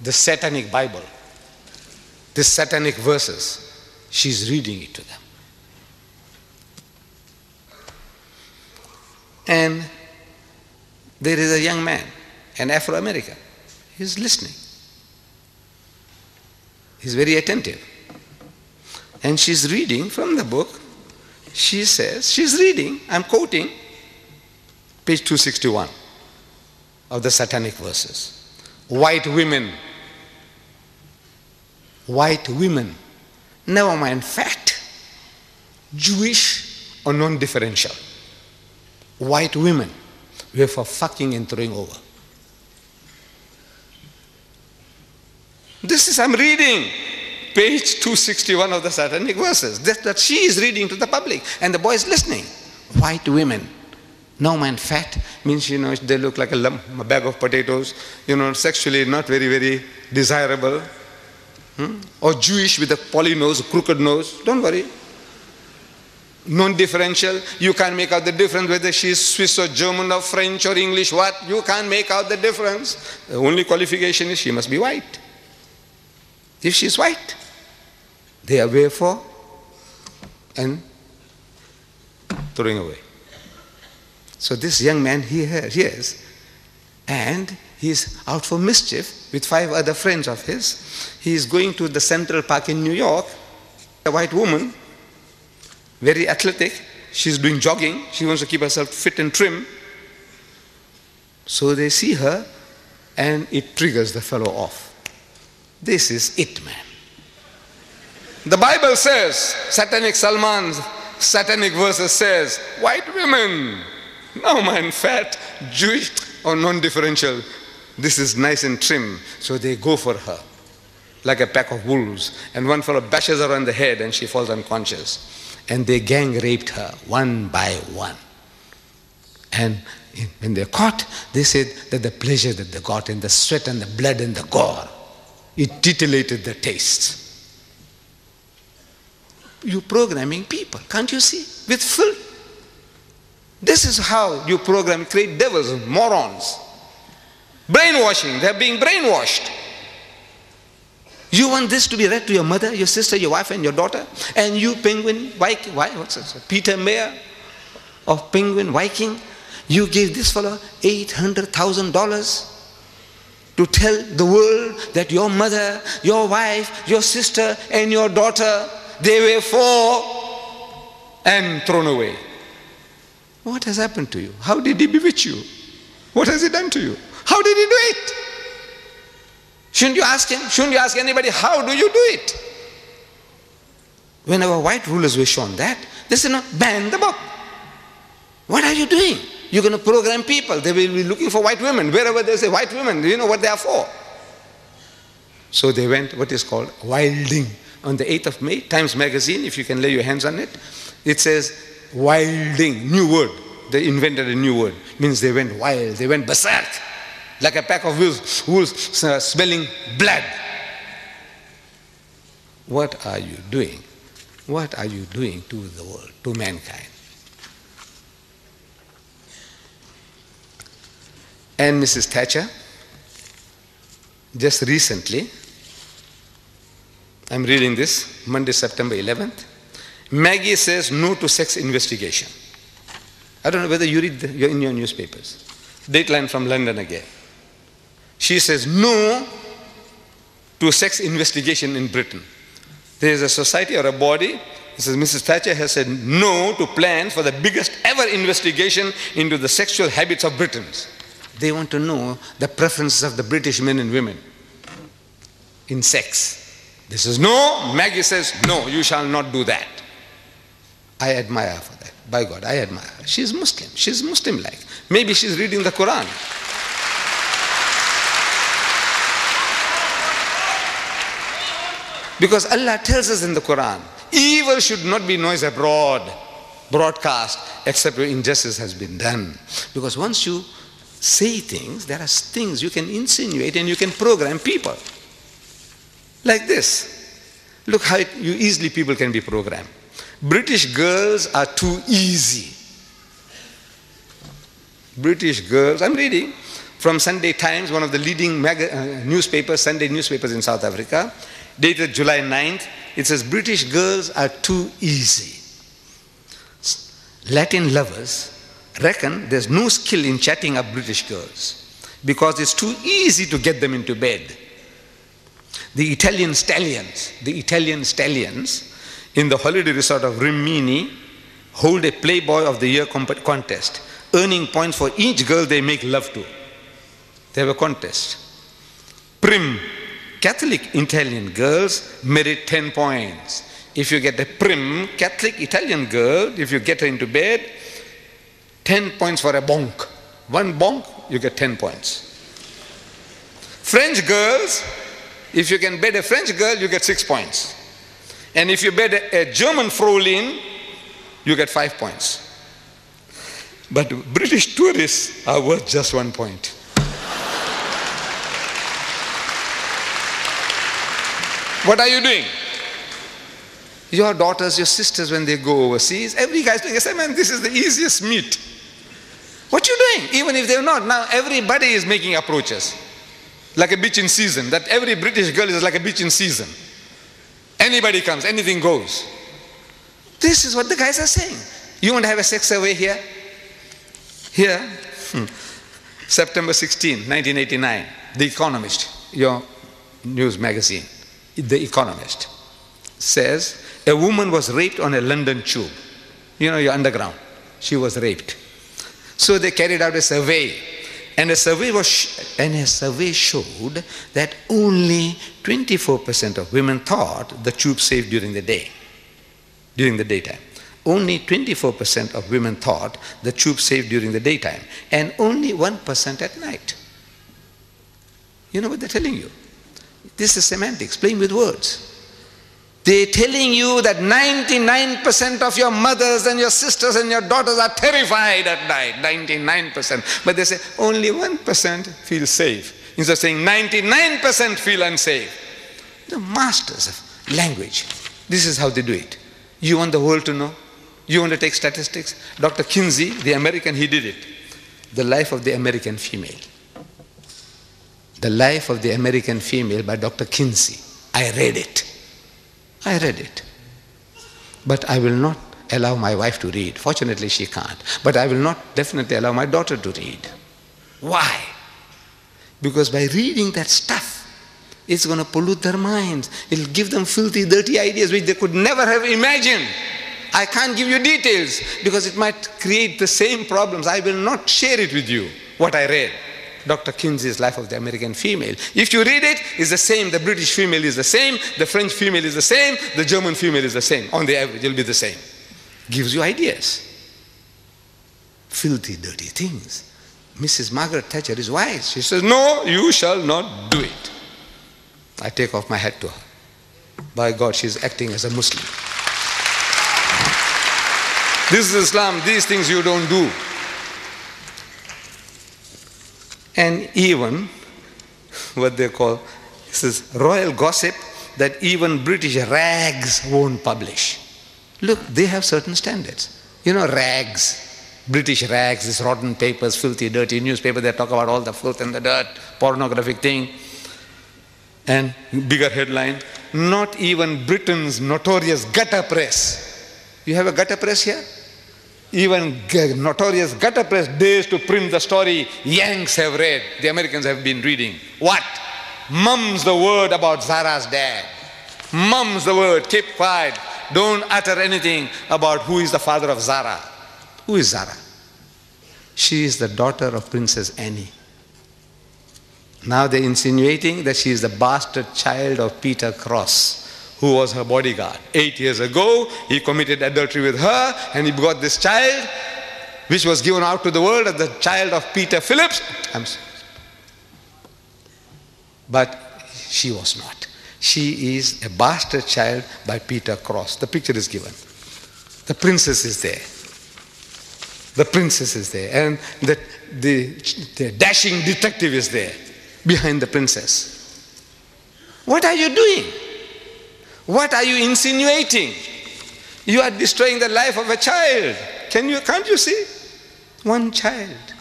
the satanic Bible, the satanic verses. She's reading it to them. And there is a young man, an Afro-American. He's listening. He's very attentive. And she's reading from the book. She says, she's reading, I'm quoting, page 261 of the satanic verses. White women, never mind fat, Jewish or non-differential. White women were for fucking and throwing over. This is, I'm reading page 261 of the satanic verses. That she is reading to the public and the boy is listening. White women No man fat means, they look like a lump, a bag of potatoes, sexually not very, very desirable. Or Jewish with a poly nose, crooked nose. Don't worry. Non-differential. You can't make out the difference whether she's Swiss or German or French or English. What? You can't make out the difference. The only qualification is she must be white. If she's white, they are way for and throwing away. So this young man, he is, and he's out for mischief with 5 other friends of his. He is going to the Central Park in New York. A white woman, very athletic, she's doing jogging, she wants to keep herself fit and trim. So they see her and it triggers the fellow off. This is it, man. The Bible says, satanic Salman's satanic verses says, white women, no man, fat, Jewish or non-differential. This is nice and trim. So they go for her like a pack of wolves. And one fellow bashes her on the head and she falls unconscious. And they gang raped her one by one. And when they're caught, they said that the pleasure that they got in the sweat and the blood and the gore, it titillated the taste. You're programming people, can't you see? With filth. This is how you program, create devils, morons. Brainwashing, they're being brainwashed. You want this to be read to your mother, your sister, your wife, and your daughter? And you, Penguin Viking, what's it? Peter Mayer of Penguin Viking, you gave this fellow $800,000 to tell the world that your mother, your wife, your sister, and your daughter, they were for and thrown away. What has happened to you? How did he bewitch you? What has he done to you? How did he do it? Shouldn't you ask him? Shouldn't you ask anybody, how do you do it? When our white rulers were shown that, they said, no, ban the book. What are you doing? You're going to program people. They will be looking for white women. Wherever they say white women, do you know what they are for? So they went what is called wilding. On the 8th of May, Times Magazine, if you can lay your hands on it, it says wilding, new word. They invented a new word. Means they went wild, they went berserk. Like a pack of wolves smelling blood. What are you doing? What are you doing to the world, to mankind? And Mrs. Thatcher, just recently, I'm reading this, Monday, September 11th. Maggie says no to sex investigation. I don't know whether you read in your newspapers. Dateline from London again. She says no to sex investigation in Britain. There is a society or a body, it says Mrs. Thatcher has said no to plans for the biggest ever investigation into the sexual habits of Britons. They want to know the preferences of the British men and women in sex. This is no. Maggie says, no, you shall not do that. I admire her for that. By God, I admire her. She's Muslim. She's Muslim-like. Maybe she's reading the Quran. Because Allah tells us in the Quran, evil should not be noised abroad, broadcast, except where injustice has been done. Because once you say things, there are things you can insinuate and you can program people. Like this. Look how easily people can be programmed. British girls are too easy. British girls, I'm reading from Sunday Times, one of the leading newspapers, Sunday newspapers in South Africa, dated July 9th. It says, British girls are too easy. Latin lovers reckon there's no skill in chatting up British girls because it's too easy to get them into bed. The Italian stallions in the holiday resort of Rimini hold a Playboy of the Year contest, earning points for each girl they make love to. They have a contest. Prim, Catholic Italian girls merit 10 points. If you get a prim Catholic Italian girl, if you get her into bed, 10 points for a bonk. One bonk, you get 10 points. French girls, if you can bed a French girl, you get 6 points. And if you bed a German Fraulein, you get 5 points. But British tourists are worth just 1 point. What are you doing? Your daughters, your sisters, when they go overseas, every guy's doing, I say, man, this is the easiest meat. What you doing? Even if they're not, now everybody is making approaches. Like a beach in season, that every British girl is like a beach in season. Anybody comes, anything goes. This is what the guys are saying. You want to have a sex survey here? Here, September 16, 1989, The Economist, your news magazine, The Economist, says a woman was raped on a London tube. You know, your underground. She was raped. So they carried out a survey. And a survey showed that only 24% of women thought the tube safe during the day, during the daytime. Only 24% of women thought the tube safe during the daytime, and only 1% at night. You know what they're telling you? This is semantics, playing with words. They're telling you that 99% of your mothers and your sisters and your daughters are terrified at night, 99%. But they say only 1% feel safe. Instead of saying 99% feel unsafe. The masters of language. This is how they do it. You want the world to know? You want to take statistics? Dr. Kinsey, the American, he did it. The Life of the American Female. The Life of the American Female by Dr. Kinsey. I read it. I read it. But I will not allow my wife to read. Fortunately, she can't. But I will not definitely allow my daughter to read. Why? Because by reading that stuff, it's going to pollute their minds. It'll give them filthy, dirty ideas which they could never have imagined. I can't give you details because it might create the same problems. I will not share it with you, what I read. Dr. Kinsey's Life of the American Female. If you read it, it's the same. The British female is the same. The French female is the same. The German female is the same. On the average, it'll be the same. Gives you ideas. Filthy, dirty things. Mrs. Margaret Thatcher is wise. She says, no, you shall not do it. I take off my hat to her. By God, she's acting as a Muslim. This is Islam. These things you don't do. And even what they call, this is royal gossip that even British rags won't publish. Look, they have certain standards. You know, rags, British rags, these rotten papers, filthy, dirty newspaper, they talk about all the filth and the dirt, pornographic thing. And bigger headline, not even Britain's notorious gutter press. You have a gutter press here? Even notorious gutter press dares to print the story Yanks have read, the Americans have been reading. What? Mum's the word about Zara's dad. Mum's the word, keep quiet. Don't utter anything about who is the father of Zara. Who is Zara? She is the daughter of Princess Anne. Now they're insinuating that she is the bastard child of Peter Cross, who was her bodyguard. 8 years ago, he committed adultery with her, and he got this child, which was given out to the world as the child of Peter Phillips. But she was not. She is a bastard child by Peter Cross. The picture is given. The princess is there. The princess is there. And the dashing detective is there, behind the princess. What are you doing? What are you insinuating? You are destroying the life of a child. Can't you see? One child.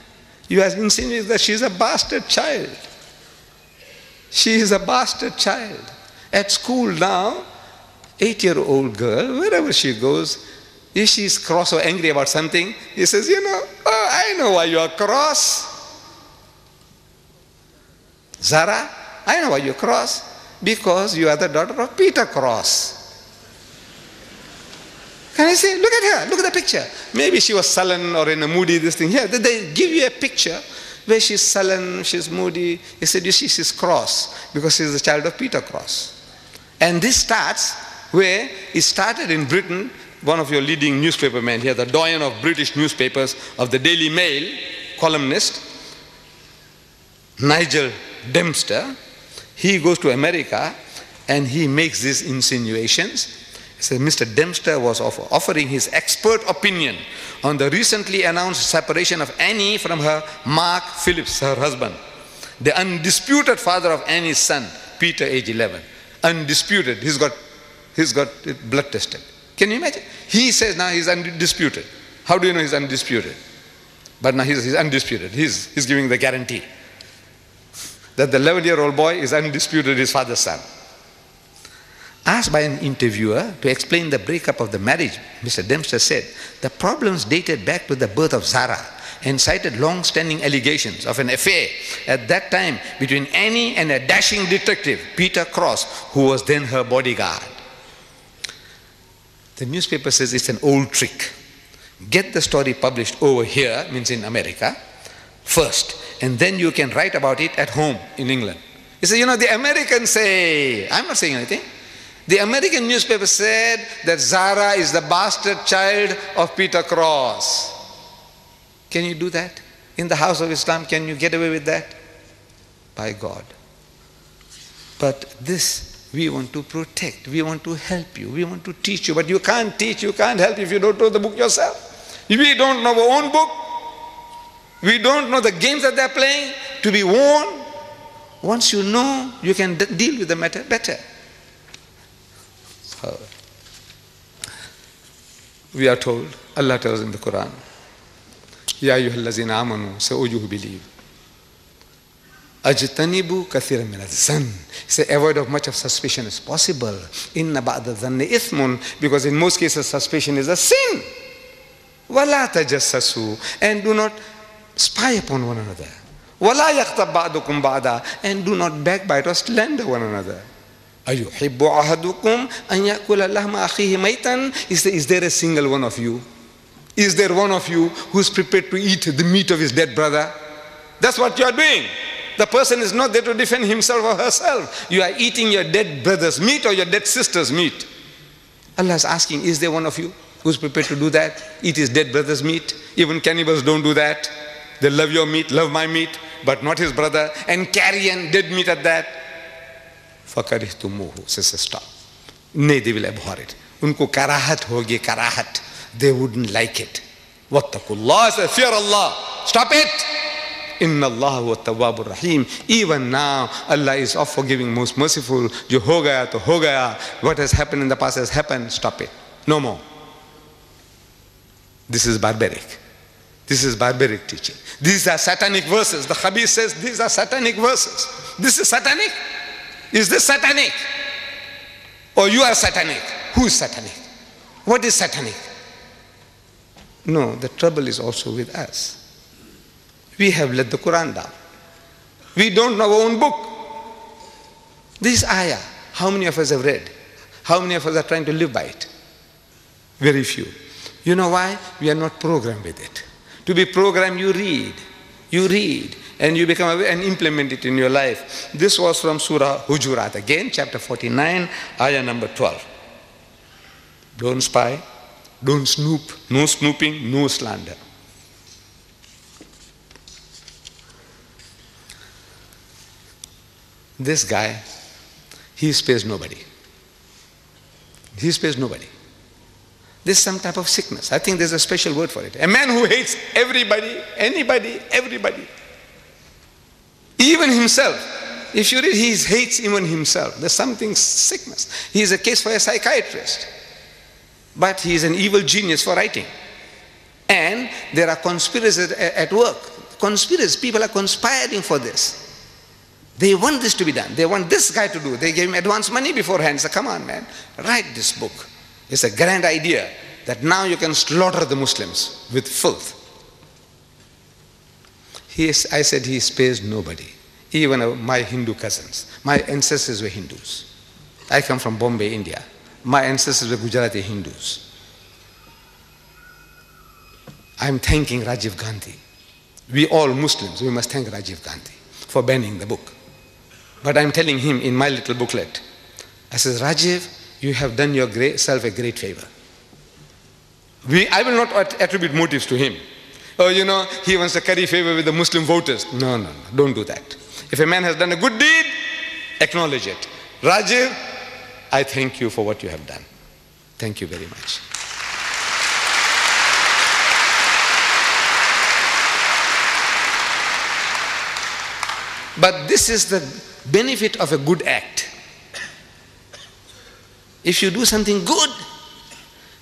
You are insinuating that she is a bastard child. She is a bastard child. At school now, 8-year-old girl, wherever she goes, if she's cross or angry about something, he says, I know why you are cross. Zara, I know why you're cross. Because you are the daughter of Peter Cross. Can I say, look at her, look at the picture. Maybe she was sullen or in a moody, this thing. Here, they give you a picture where she's sullen, she's moody. He said, you see, she's cross because she's the child of Peter Cross. And this starts where it started in Britain. One of your leading newspaper men here, the doyen of British newspapers, of the Daily Mail, columnist, Nigel Dempster, he goes to America and he makes these insinuations. says Mr. Dempster was offering his expert opinion on the recently announced separation of Annie from her Mark Phillips, her husband, the undisputed father of Annie's son, Peter, age 11. Undisputed. He's got it blood tested. Can you imagine? He says now he's undisputed. How do you know he's undisputed? But now he's undisputed. He's giving the guarantee that the 11-year-old boy is undisputed his father's son. Asked by an interviewer to explain the breakup of the marriage, Mr. Dempster said the problems dated back to the birth of Zara and cited long-standing allegations of an affair at that time between Annie and a dashing detective, Peter Cross, who was then her bodyguard. The newspaper says it's an old trick. Get the story published over here, means in America, first, and then you can write about it at home in England. You say, the Americans say, I'm not saying anything. The American newspaper said that Zara is the bastard child of Peter Cross. Can you do that? In the house of Islam, can you get away with that? By God. But this we want to protect, we want to help you, we want to teach you, but you can't teach, you can't help if you don't know the book yourself. If we don't know our own book, we don't know the games that they're playing, to be warned. Once you know, you can deal with the matter better. We are told, Allah tells in the Quran, Ya ayyuhallazina amanu, say, O you who believe, Ajtanibu kathiran min adh-dhann. Say, avoid of much of suspicion as possible. Inna ba'da dhanni ithmun, because in most cases suspicion is a sin. Wala tajassasu, and do not spy upon one another. Wala yaghtab ba'dukum ba'da, and do not backbite or slander one another. أَيُحِبُّ أَحَدُكُمْ أَنْ يَأْكُلَ لَحْمَ أَخِيهِ مَيْتًا. Is there a single one of you? Is there one of you who's prepared to eat the meat of his dead brother? That's what you are doing. The person is not there to defend himself or herself. You are eating your dead brother's meat or your dead sister's meat. Allah is asking, is there one of you who's prepared to do that? Eat his dead brother's meat. Even cannibals don't do that. They love your meat, love my meat, but not his brother, and carry and dead meat at that. فَكَرِهْتُمُوهُ, says stop. Nay, they will abhor it. Unko karahat hogi, karahat. They wouldn't like it. Wattaqullah, says fear Allah. Stop it. Inna Allah wa tawwabur rahim. Even now, Allah is of forgiving, most merciful. Jo ho gaya to ho gaya. What has happened in the past has happened. Stop it. No more. This is barbaric. This is barbaric teaching. These are satanic verses. The Habib says these are satanic verses. This is satanic. Is this satanic? Or you are satanic? Who is satanic? What is satanic? No, the trouble is also with us. We have let the Quran down. We don't know our own book. This ayah, how many of us have read? How many of us are trying to live by it? Very few. You know why? We are not programmed with it. To be programmed, you read, and you become aware and implement it in your life. This was from Surah Hujurat, again, chapter 49, ayah number 12. Don't spy, don't snoop, no snooping, no slander. This guy, he spares nobody. He spares nobody. There's some type of sickness. I think there's a special word for it. A man who hates everybody, anybody, everybody. Even himself. If you read, he hates even himself. There's something sickness. He is a case for a psychiatrist. But he is an evil genius for writing. And there are conspiracies at work. Conspiracies, people are conspiring for this. They want this to be done. They want this guy to do. They gave him advance money beforehand. So come on, man, write this book. It's a grand idea that now you can slaughter the Muslims with filth. I said he spares nobody. Even my Hindu cousins. My ancestors were Hindus. I come from Bombay, India. My ancestors were Gujarati Hindus. I'm thanking Rajiv Gandhi. We all Muslims, we must thank Rajiv Gandhi for banning the book. But I'm telling him in my little booklet, I says, Rajiv, you have done yourself a great favor. I will not attribute motives to him. Oh, he wants to curry favor with the Muslim voters. No, don't do that. If a man has done a good deed, acknowledge it. Rajiv, I thank you for what you have done. Thank you very much. But this is the benefit of a good act. If you do something good,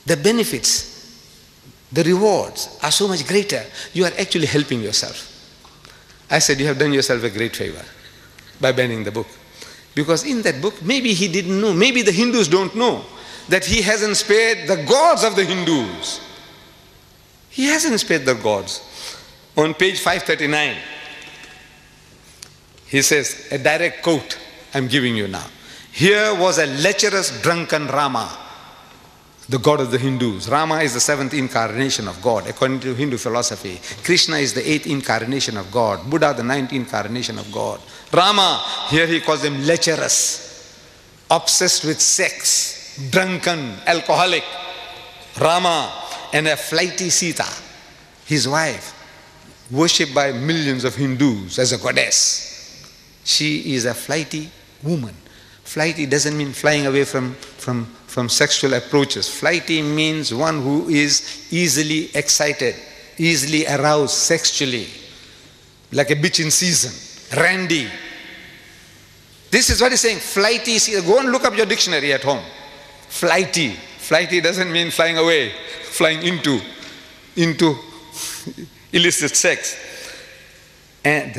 the benefits, the rewards are so much greater. You are actually helping yourself. I said you have done yourself a great favor by banning the book. Because in that book, maybe he didn't know, maybe the Hindus don't know that he hasn't spared the gods of the Hindus. He hasn't spared the gods. On page 539, he says, a direct quote I'm giving you now. Here was a lecherous, drunken Rama, the god of the Hindus. Rama is the 7th incarnation of God, according to Hindu philosophy. Krishna is the 8th incarnation of God. Buddha, the 9th incarnation of God. Rama, here he calls him lecherous, obsessed with sex, drunken, alcoholic. Rama, and a flighty Sita, his wife, worshipped by millions of Hindus as a goddess. She is a flighty woman. Flighty doesn't mean flying away from sexual approaches. Flighty means one who is easily excited, easily aroused sexually, like a bitch in season, randy. This is what he's saying, flighty. Go and look up your dictionary at home. Flighty. Flighty doesn't mean flying away, flying into illicit sex. And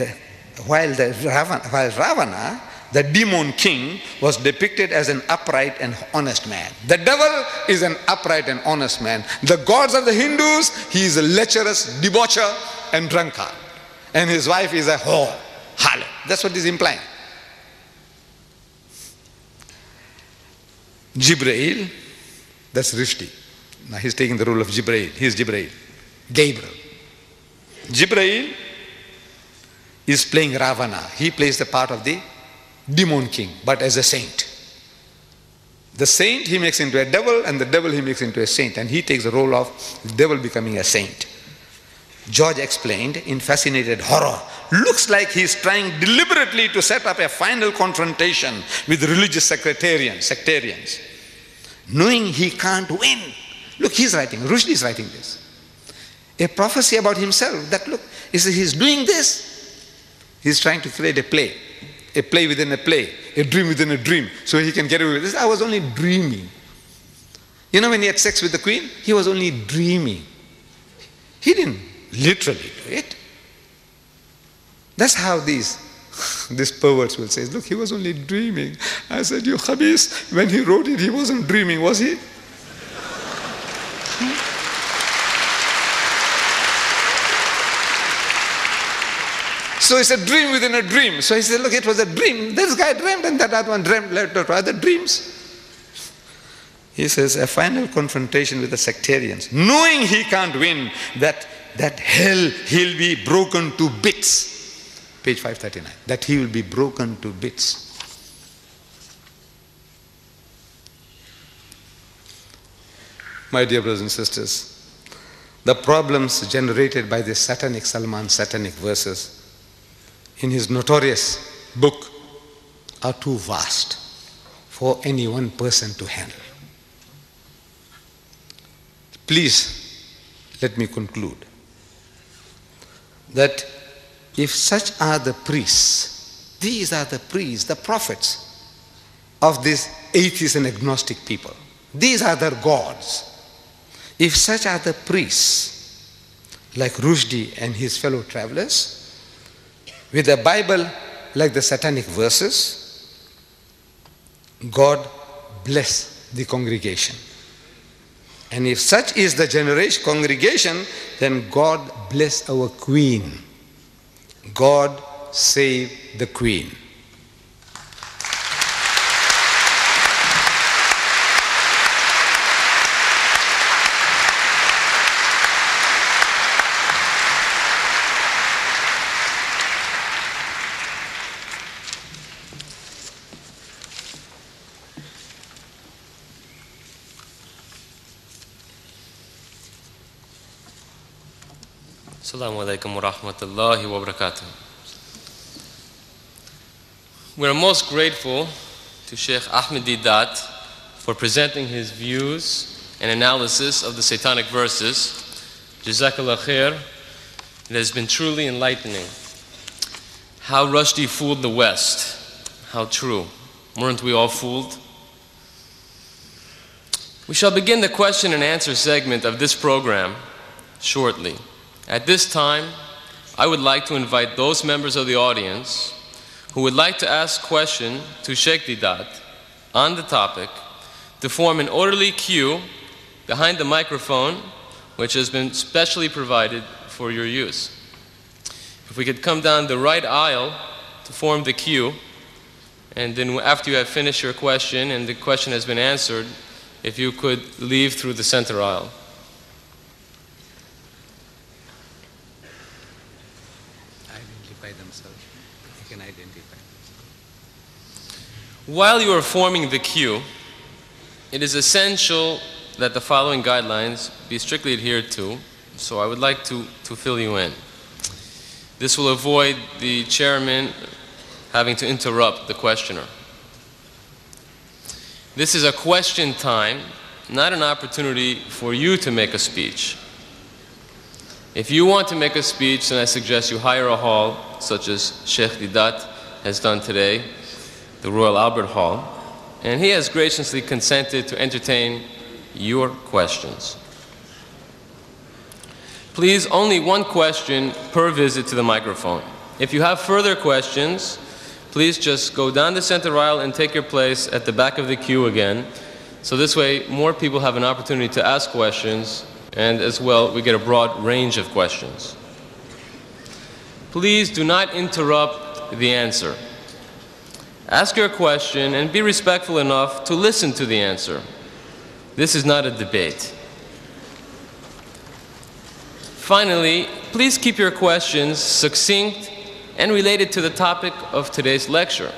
while Ravana, the demon king, was depicted as an upright and honest man. The devil is an upright and honest man. The gods of the Hindus, he is a lecherous debaucher and drunkard. And his wife is a whore, harlot. That's what he's implying. Jibreel, that's Rushdie. Now he's taking the role of Jibreel. He's Jibreel. Gabriel. Jibreel is playing Ravana. He plays the part of the demon king, but as a saint. The saint he makes into a devil, and the devil he makes into a saint, and he takes the role of the devil becoming a saint. George explained in fascinated horror, looks like he's trying deliberately to set up a final confrontation with religious sectarians, knowing he can't win. Look, he's writing, Rushdie is writing this. A prophecy about himself that, look, he's doing this. He's trying to create a play within a play, a dream within a dream, so he can get away with this. I was only dreaming. You know, when he had sex with the queen, he was only dreaming. He didn't literally do it. That's how these perverts will say, look, he was only dreaming. I said, you khabis, when he wrote it, he wasn't dreaming, was he? So it's a dream within a dream. So he said, look, it was a dream. This guy dreamed and that other one dreamed other dreams. He says, a final confrontation with the sectarians, knowing he can't win, that hell he'll be broken to bits. Page 539. That he will be broken to bits. My dear brothers and sisters, the problems generated by this satanic Salman satanic verses in his notorious book are too vast for any one person to handle. Please let me conclude that if such are the priests, these are the priests, the prophets of these atheist and agnostic people, these are their gods. If such are the priests like Rushdie and his fellow travelers, with a Bible like the satanic verses, God bless the congregation. And if such is the generation congregation, then God bless our queen. God save the queen. Assalamu alaikum wa rahmatullahi wa barakatuh. We're most grateful to Sheikh Ahmed Deedat for presenting his views and analysis of the Satanic verses. Jazakallah khair. It has been truly enlightening. How Rushdie fooled the West. How true. Weren't we all fooled? We shall begin the question and answer segment of this program shortly. At this time, I would like to invite those members of the audience who would like to ask a question to Sheikh Deedat on the topic to form an orderly queue behind the microphone, which has been specially provided for your use. If we could come down the right aisle to form the queue, and then after you have finished your question and the question has been answered, if you could leave through the center aisle. Identify themselves. They can identify themselves. While you are forming the queue, it is essential that the following guidelines be strictly adhered to, so I would like to fill you in. This will avoid the chairman having to interrupt the questioner. This is a question time, not an opportunity for you to make a speech. If you want to make a speech, then I suggest you hire a hall, such as Sheikh Deedat has done today, the Royal Albert Hall, and he has graciously consented to entertain your questions. Please, only one question per visit to the microphone. If you have further questions, please just go down the center aisle and take your place at the back of the queue again. So this way, more people have an opportunity to ask questions, and as well, we get a broad range of questions. Please do not interrupt the answer. Ask your question and be respectful enough to listen to the answer. This is not a debate. Finally, please keep your questions succinct and related to the topic of today's lecture,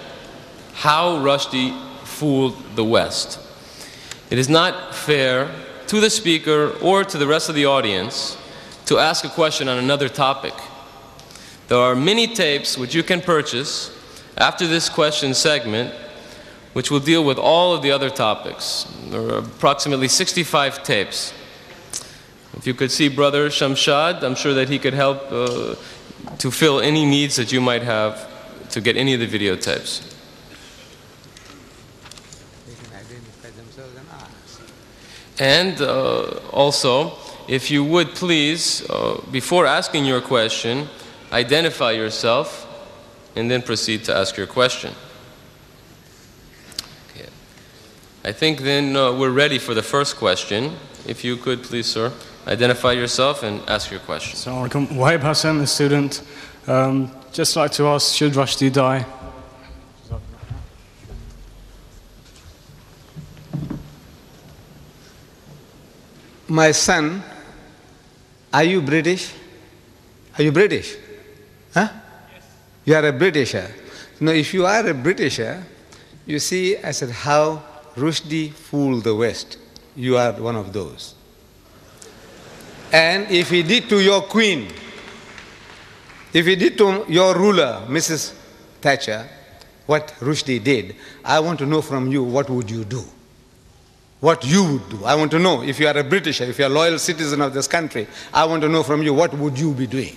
how Rushdie fooled the West. It is not fair to the speaker or to the rest of the audience to ask a question on another topic. There are many tapes which you can purchase after this question segment which will deal with all of the other topics. There are approximately 65 tapes. If you could see Brother Shamshad, I'm sure that he could help to fill any needs that you might have to get any of the videotapes. They can identify themselves and ask. And also, if you would please, before asking your question, identify yourself and then proceed to ask your question. Okay. I think then we're ready for the first question. If you could please, sir, identify yourself and ask your question. Assalamu alaikum. Wahib Hassan, a student. Just like to ask, should Rushdie die? My son, are you British? Are you British? Huh? Yes. You are a Britisher. Now, if you are a Britisher, you see, I said, how Rushdie fooled the West. You are one of those. And if he did to your queen, if he did to your ruler, Mrs. Thatcher, what Rushdie did, I want to know from you, what would you do? What you would do. I want to know, if you are a Britisher, if you are a loyal citizen of this country, I want to know from you, what would you be doing?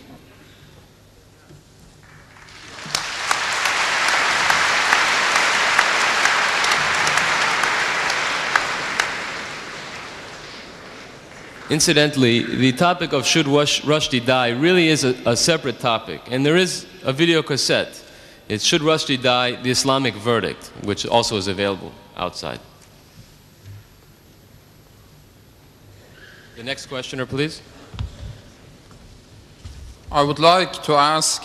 Incidentally, the topic of should Rushdie die really is a separate topic, and there is a video cassette. It's Should Rushdie Die? The Islamic Verdict, which also is available outside. The next questioner, please. I would like to ask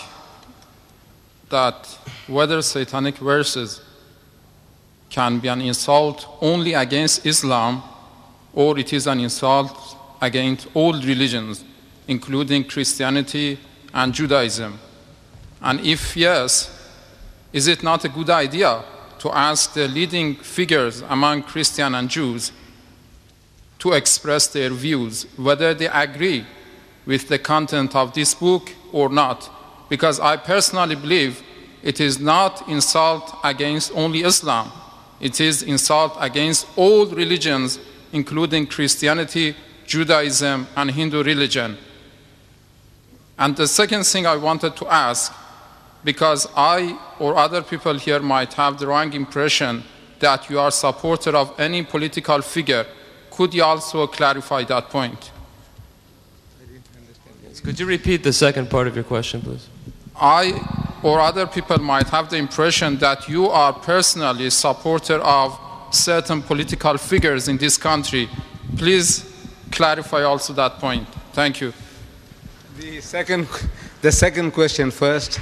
that whether satanic verses can be an insult only against Islam, or it is an insult against all religions, including Christianity and Judaism. And if yes, is it not a good idea to ask the leading figures among Christians and Jews to express their views, whether they agree with the content of this book or not? Because I personally believe it is not insult against only Islam, It is insult against all religions, including Christianity, Judaism, and Hindu religion. And the second thing I wanted to ask, because I or other people here might have the wrong impression that you are a supporter of any political figure, could you also clarify that point? Could you repeat the second part of your question, please? I or other people might have the impression that you are personally a supporter of certain political figures in this country. Please clarify also that point. Thank you. The second question first.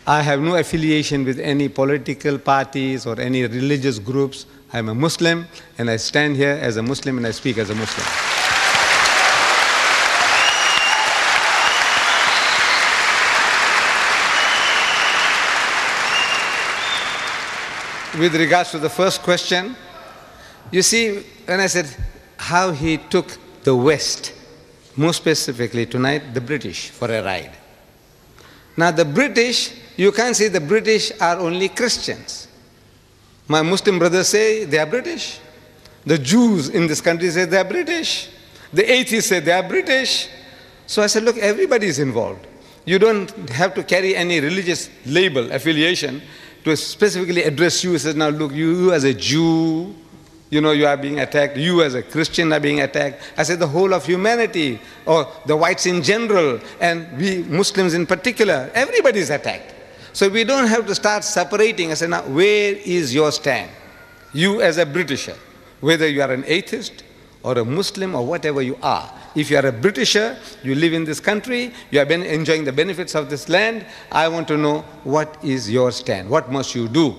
I have no affiliation with any political parties or any religious groups. I'm a Muslim, and I stand here as a Muslim, and I speak as a Muslim. With regards to the first question, you see, when I said how he took the West, more specifically tonight, the British, for a ride. Now the British, you can't say the British are only Christians. My Muslim brothers say they are British. The Jews in this country say they are British. The atheists say they are British. So I said, look, everybody is involved. You don't have to carry any religious label, affiliation, to specifically address you. He says, now look, you as a Jew, you know, you are being attacked. You as a Christian are being attacked. I said the whole of humanity, or the whites in general, and we Muslims in particular, everybody is attacked. So we don't have to start separating. I said, now where is your stand? You as a Britisher, whether you are an atheist or a Muslim or whatever you are. If you are a Britisher, you live in this country, you have been enjoying the benefits of this land, I want to know what is your stand, what must you do?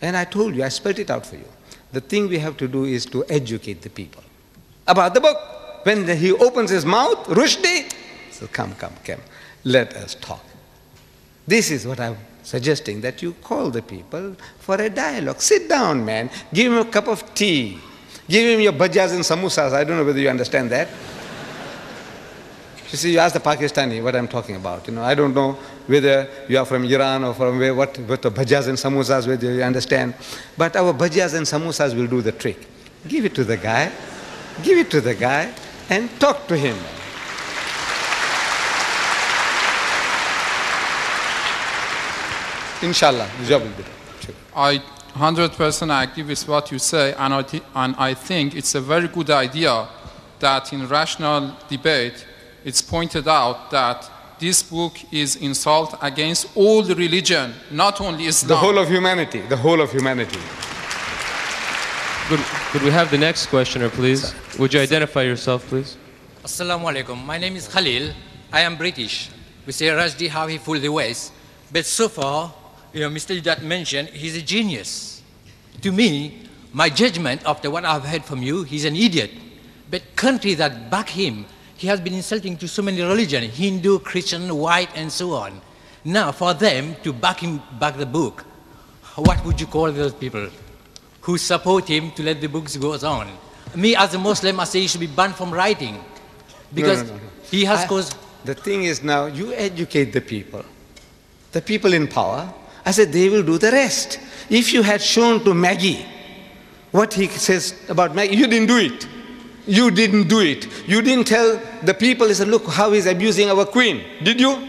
And I told you, I spelled it out for you. The thing we have to do is to educate the people about the book. When he opens his mouth, Rushdie, so come, let us talk. This is what I'm suggesting, that you call the people for a dialogue. Sit down, man, give him a cup of tea, give him your bhajjas and samosas. I don't know whether you understand that. You see, you ask the Pakistani what I'm talking about. You know, I don't know whether you are from Iran or from where, what the bhajjas and samosas, whether you understand. But our bhajjas and samosas will do the trick. Give it to the guy, and talk to him. Inshallah, the job will be done. I 100% agree with what you say, and I think it's a very good idea that in rational debate it's pointed out that this book is insult against all the religion, not only Islam. The whole of humanity, the whole of humanity. Could we have the next questioner, please? Would you identify yourself, please? Assalamu alaikum. My name is Khalil. I am British. We say Rushdie how he fooled the West. But so far, Mr. Deedat mentioned he's a genius. To me, my judgment after what I've heard from you, he's an idiot. But countries that back him, he has been insulting to so many religions, Hindu, Christian, white, and so on. Now, for them to back the book, what would you call those people who support him to let the books go on? Me, as a Muslim, I say he should be banned from writing. Because No. he has caused... The thing is now, you educate the people in power. I said they will do the rest. If you had shown to Maggie what he says about Maggie, you didn't do it. You didn't do it. You didn't tell the people, he said, look how he's abusing our queen. Did you?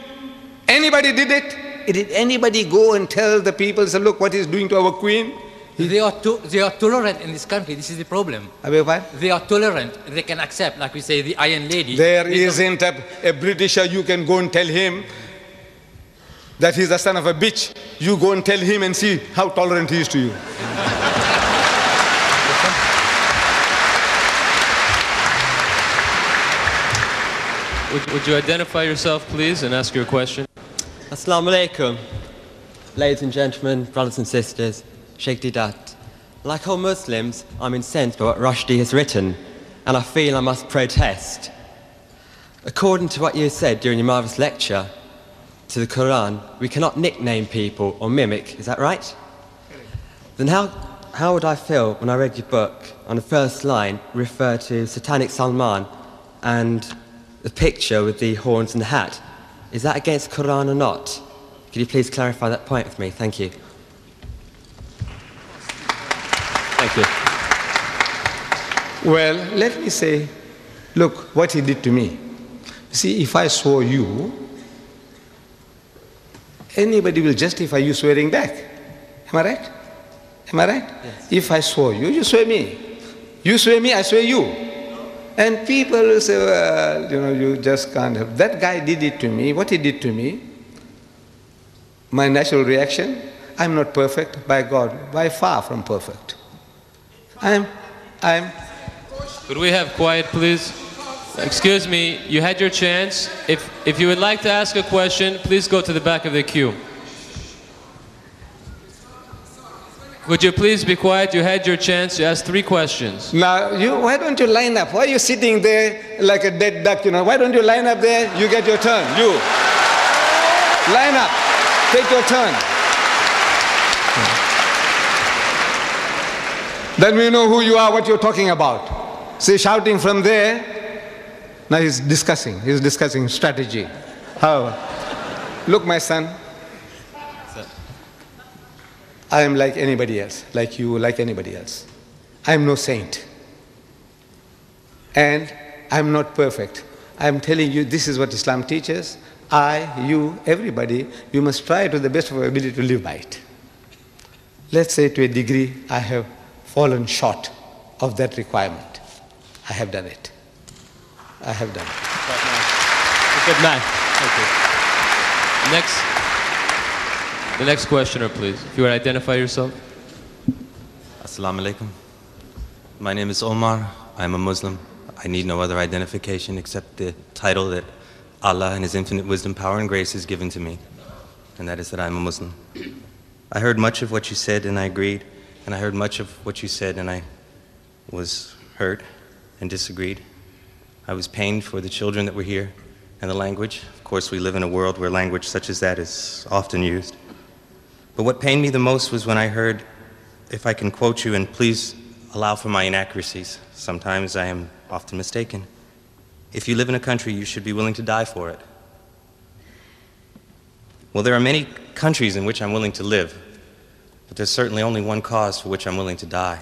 Anybody did it? Did anybody go and tell the people, he said, look what he's doing to our queen? They are tolerant in this country. This is the problem. They are tolerant. They can accept, like we say, the Iron Lady. There isn't a Britisher you can go and tell him that he's the son of a bitch. You go and tell him and see how tolerant he is to you. Would you identify yourself, please, and ask your question? Assalamu alaikum. Ladies and gentlemen, brothers and sisters, Sheikh Deedat. Like all Muslims, I'm incensed by what Rushdie has written, and I feel I must protest. According to what you said during your marvelous lecture to the Quran, we cannot nickname people or mimic, is that right? Then how would I feel when I read your book on the first line refer to Satanic Salman and the picture with the horns and the hat? Is that against Quran or not? Could you please clarify that point with me? Thank you. Thank you. Well, let me say, look what he did to me. See, if I swore you, anybody will justify you swearing back. Am I right? Am I right? Yes. If I swore you, you swear me. You swear me, I swear you. And people will say, well, you just can't help. That guy did it to me. What he did to me, my natural reaction, I'm not perfect, by God, by far from perfect. Could we have quiet, please? Excuse me, you had your chance. If you would like to ask a question, please go to the back of the queue. Would you please be quiet? You had your chance to ask 3 questions. Now, why don't you line up? Why are you sitting there like a dead duck, Why don't you line up there? You get your turn. You. Line up. Take your turn. Then we know who you are, what you're talking about. See, shouting from there, now he's discussing strategy. How? Look, my son, I am like anybody else, like you, like anybody else. I am no saint. And I'm not perfect. I'm telling you, this is what Islam teaches. I, you, everybody, you must try to the best of our ability to live by it. Let's say to a degree, I have fallen short of that requirement. I have done it. I have done it. Good man. Thank you. The next questioner, please. If you would identify yourself. Assalamu alaikum. My name is Omar. I'm a Muslim. I need no other identification except the title that Allah in His infinite wisdom, power, and grace has given to me, and that is that I'm a Muslim. I heard much of what you said and I agreed, and I heard much of what you said and I was hurt and disagreed. I was pained for the children that were here and the language. Of course, we live in a world where language such as that is often used. But what pained me the most was when I heard, if I can quote you, and please allow for my inaccuracies. Sometimes I am often mistaken. If you live in a country, you should be willing to die for it. Well, there are many countries in which I'm willing to live, but there's certainly only one cause for which I'm willing to die.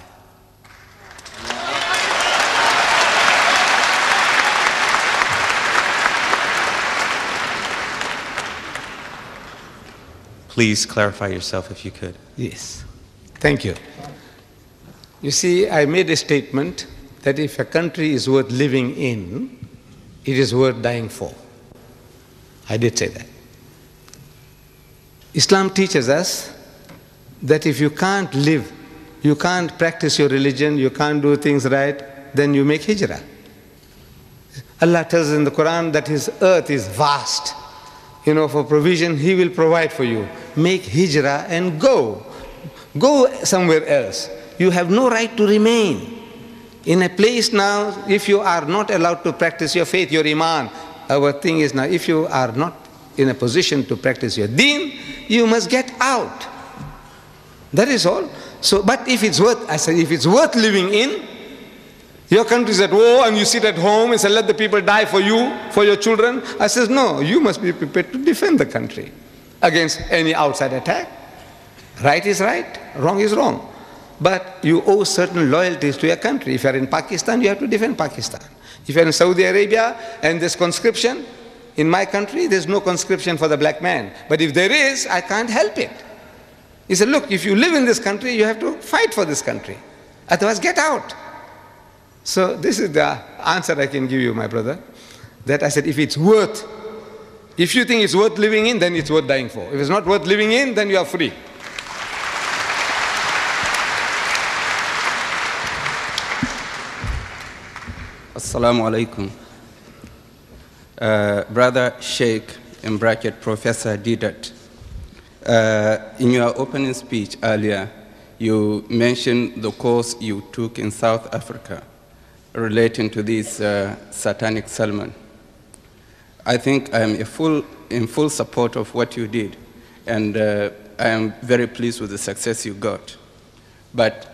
Please clarify yourself if you could. Yes. Thank you. You see, I made a statement that if a country is worth living in, it is worth dying for. I did say that. Islam teaches us that if you can't live, you can't practice your religion, you can't do things right, then you make hijrah. Allah tells in the Quran that His earth is vast. For provision, He will provide for you. Make hijrah and go. Go somewhere else. You have no right to remain in a place now. If you are not allowed to practice your faith, your iman, our thing is now, if you are not in a position to practice your deen, you must get out. That is all. So, but if it's worth, I said, if it's worth living in, your country is at war and you sit at home and say, let the people die for you, for your children. I says, no, you must be prepared to defend the country against any outside attack. Right is right, wrong is wrong. But you owe certain loyalties to your country. If you are in Pakistan, you have to defend Pakistan. If you are in Saudi Arabia and there's conscription, in my country there's no conscription for the black man. But if there is, I can't help it. He said, look, if you live in this country, you have to fight for this country. Otherwise, get out. So this is the answer I can give you, my brother. That I said, if you think it's worth living in, then it's worth dying for. If it's not worth living in, then you are free. Assalamu alaikum. Brother Sheikh, in bracket Professor Deedat, in your opening speech earlier, you mentioned the course you took in South Africa relating to this satanic Salman. I think I am in full support of what you did, and I am very pleased with the success you got. But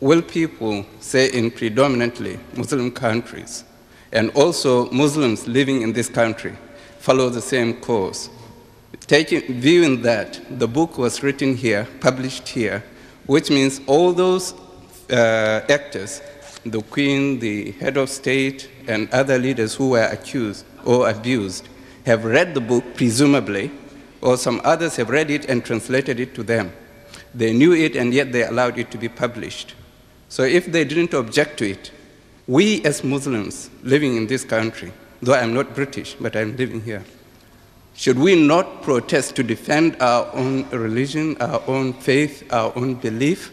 will people, say in predominantly Muslim countries, and also Muslims living in this country, follow the same course? Viewing that the book was written here, published here, which means all those actors, the Queen, the head of state, and other leaders who were accused or abused have read the book, presumably, or some others have read it and translated it to them. They knew it, and yet they allowed it to be published. So if they didn't object to it, we as Muslims living in this country, though I'm not British, but I'm living here, should we not protest to defend our own religion, our own faith, our own belief?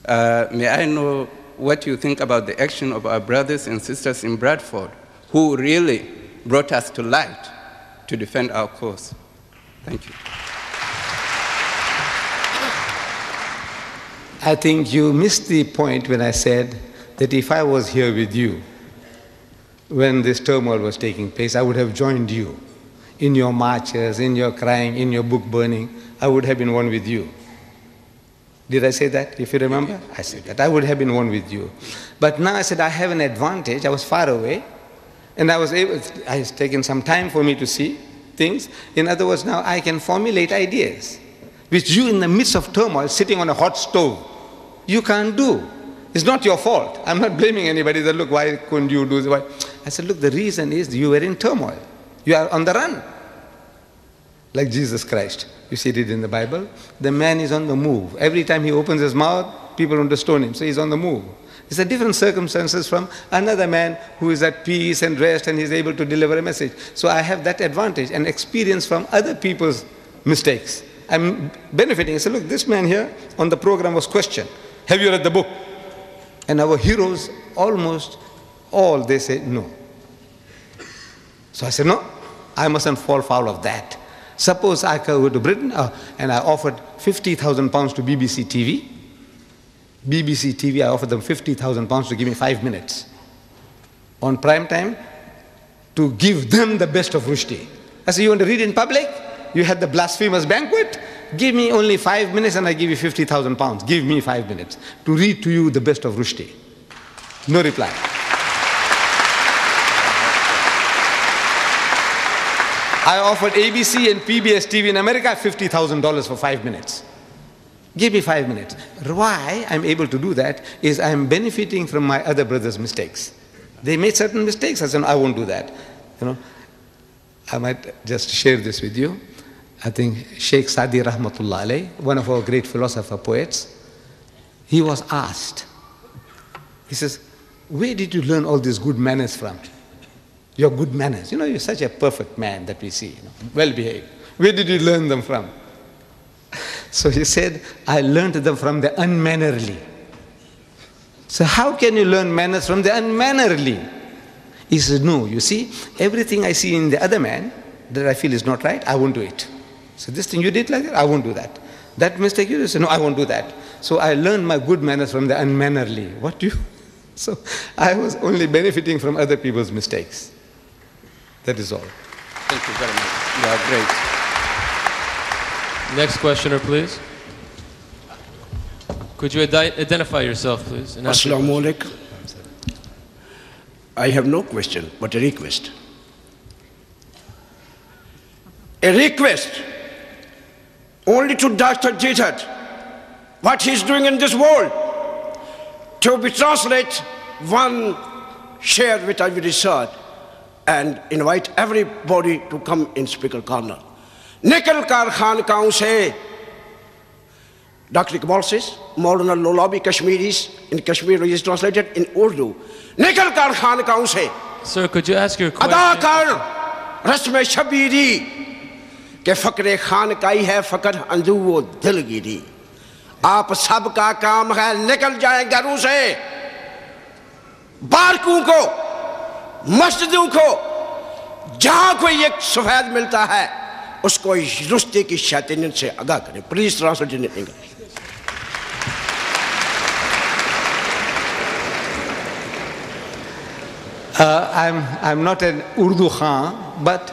May I know what you think about the action of our brothers and sisters in Bradford, who really brought us to light to defend our cause? Thank you. I think you missed the point when I said that if I was here with you when this turmoil was taking place, I would have joined you in your marches, in your crying, in your book burning. I would have been one with you. Did I say that, if you remember? Yeah. I said that. I would have been one with you. But now I said I have an advantage. I was far away, and it's taken some time for me to see things. In other words, now I can formulate ideas, which you in the midst of turmoil, sitting on a hot stove, you can't do. It's not your fault. I'm not blaming anybody that, look, why couldn't you do this? Why? I said, look, the reason is you were in turmoil. You are on the run. Like Jesus Christ. You see it in the Bible. The man is on the move. Every time he opens his mouth, people want to stone him. So he's on the move. It's a different circumstances from another man who is at peace and rest and he's able to deliver a message. So I have that advantage and experience from other people's mistakes. I'm benefiting. I said, look, this man here on the program was questioned. Have you read the book? And our heroes, almost all, they say no. So I said, no, I mustn't fall foul of that. Suppose I go to Britain and I offered 50,000 pounds to BBC TV. BBC TV, I offered them 50,000 pounds to give me 5 minutes on prime time to give them the best of Rushdie. I said, you want to read in public? You had the blasphemous banquet? Give me only 5 minutes and I give you 50,000 pounds. Give me 5 minutes to read to you the best of Rushdie. No reply. I offered ABC and PBS TV in America $50,000 for 5 minutes. Give me 5 minutes. Why I'm able to do that is I'm benefiting from my other brothers' mistakes. They made certain mistakes. I said, I won't do that. You know, I might just share this with you. I think Sheikh Sadi Rahmatullah alayh, one of our great philosopher poets, he was asked, he says, where did you learn all these good manners from? Your good manners. You know, you're such a perfect man that we see, well behaved. Where did you learn them from? So he said, I learned them from the unmannerly. So how can you learn manners from the unmannerly? He says, no, you see, everything I see in the other man that I feel is not right, I won't do it. So this thing you did like that, I won't do that. That mistake you did, no, I won't do that. So I learned my good manners from the unmannerly. What do you? So I was only benefiting from other people's mistakes. That is all. Thank you very much. You are great. Next questioner, please. Could you identify yourself, please? Assalamu alaikum. I have no question, but a request. A request only to Dr. Deedat, what he's doing in this world, to be translated, one share with our research, and invite everybody to come in speaker corner. Nikal kar khankaon se, Dr. Iqbal says, Maulana Lolabi Kashmiris, in Kashmiri is translated in Urdu. Nikal kar khankaon se. Sir, could you ask your question? Ada kar rasme shabiri, ke fakre khankai hai fakr andu wo dilgiri. आप सबका काम है निकल जाए घरों से, बारकों को, मस्जिदों को, जहां कोई एक सफेद मिलता है उसको रुश्दी की शैतानियत से आगाह करें. Please translate in English. I'm not an Urdu Khan, but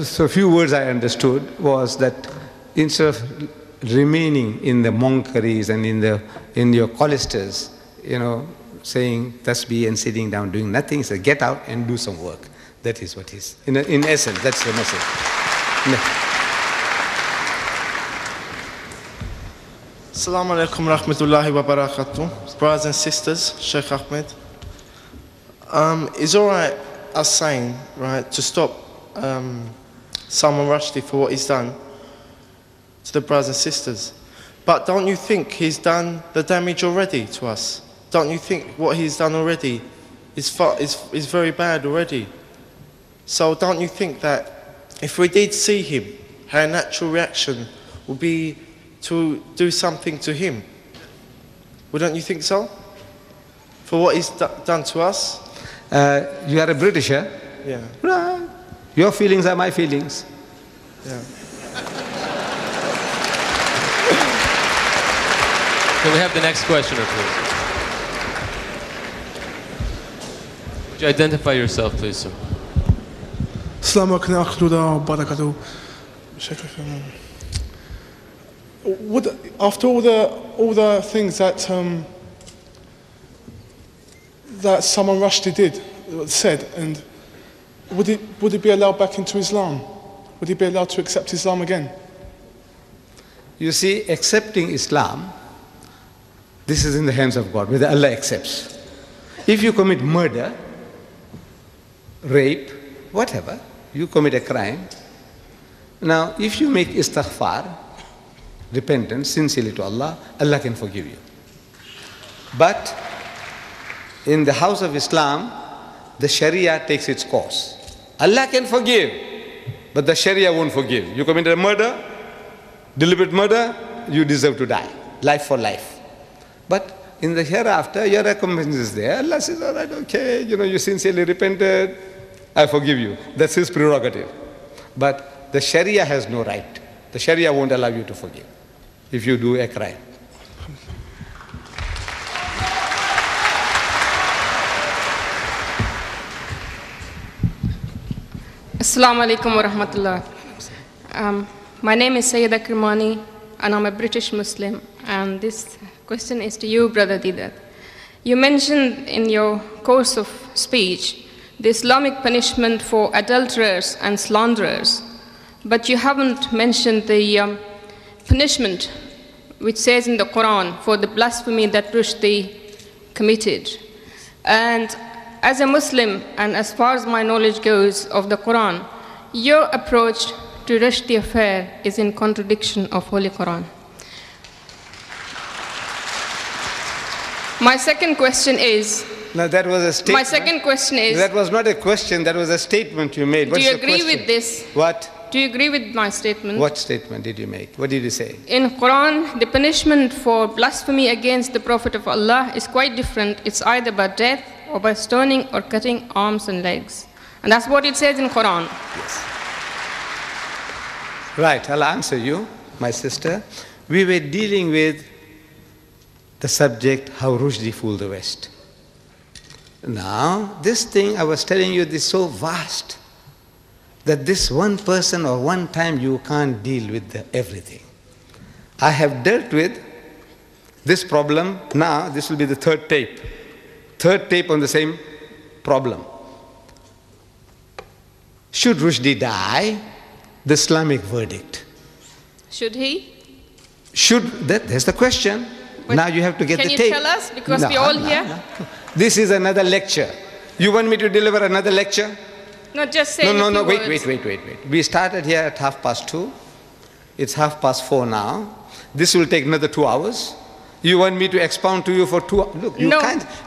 so a few words I understood was that instead of remaining in the monkeries and in your cloisters, you know, saying tasbih and sitting down doing nothing, so get out and do some work. That is what is. In essence, that's the message. Assalamu alaikum rahmatullahi wa barakatuh. Brothers and sisters, Sheikh Ahmed. It's alright us saying, right, to stop Salman Rushdie for what he's done to the brothers and sisters. But don't you think he's done the damage already to us? Don't you think what he's done already is very bad already? So don't you think that if we did see him, our natural reaction would be to do something to him? Wouldn't you think so? For what he's done to us? You are a Britisher? Yeah. Right. Your feelings are my feelings. Yeah. Can we have the next questioner, please? Would you identify yourself, please, sir? Assalamu alaikum wa barakatuh. After all the things that that Salman Rushdie said, and would it be allowed back into Islam? Would he be allowed to accept Islam again? You see, accepting Islam, this is in the hands of God, whether Allah accepts. If you commit murder, rape, whatever, you commit a crime. Now, if you make istighfar, repentance, sincerely to Allah, Allah can forgive you. But in the house of Islam, the Sharia takes its course. Allah can forgive, but the Sharia won't forgive. You committed a murder, deliberate murder, you deserve to die, life for life. But in the hereafter, your recompense is there. Allah says, all right, okay, you sincerely repented, I forgive you. That's His prerogative. But the Sharia has no right. The Sharia won't allow you to forgive if you do a crime. Assalamu alaikum wa rahmatullah. My name is Sayyida Kirmani and I'm a British Muslim, and this question is to you, Brother Deedat. You mentioned in your course of speech the Islamic punishment for adulterers and slanderers, but you haven't mentioned the punishment which says in the Quran for the blasphemy that Rushdie committed. And as a Muslim, and as far as my knowledge goes of the Quran, your approach to Rushdie affair is in contradiction of Holy Quran. My second question is... Now that was a statement. My second question is... That was not a question, that was a statement you made. Do you agree with this? What? Do you agree with my statement? What statement did you make? What did you say? In Quran, the punishment for blasphemy against the Prophet of Allah is quite different. It's either by death or by stoning or cutting arms and legs. And that's what it says in Quran. Yes. Right, I'll answer you, my sister. We were dealing with the subject, how Rushdie fooled the West. Now, this thing I was telling you is so vast that this one person or one time you can't deal with everything. I have dealt with this problem. Now, this will be the third tape. Third tape on the same problem. Should Rushdie die? The Islamic verdict. Should he? That's the question. But now you have to get the tape. Can you tell us? Because we're all here. No. This is another lecture. You want me to deliver another lecture? No, just say No, wait. We started here at 2:30. It's 4:30 now. This will take another 2 hours. You want me to expound to you for 2 hours? Look,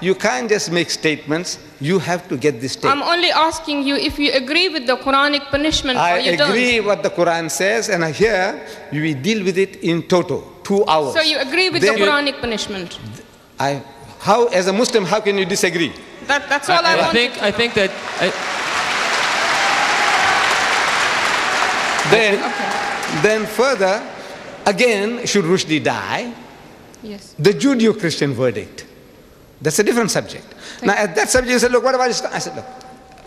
you can't just make statements. You have to get this tape. I'm only asking you if you agree with the Quranic punishment or you don't. I agree what the Quran says, and here we deal with it in total, 2 hours. So you agree with the Quranic punishment? How, as a Muslim, how can you disagree? That's all I want. I think that... Then further, again, should Rushdie die? Yes. The Judeo-Christian verdict. That's a different subject. Now, at that subject, you said, look, what about Islam? I said, look,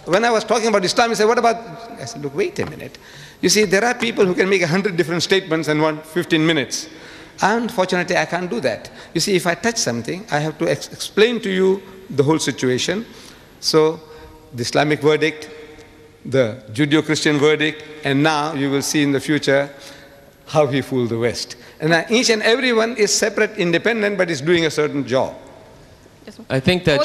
when I was talking about Islam, you said, what about... I said, look, wait a minute. You see, there are people who can make 100 different statements in 15 minutes. Unfortunately, I can't do that. You see, if I touch something, I have to explain to you the whole situation. So, the Islamic verdict, the Judeo-Christian verdict, and now you will see in the future how he fooled the West. And each and every one is separate, independent, but is doing a certain job. I think that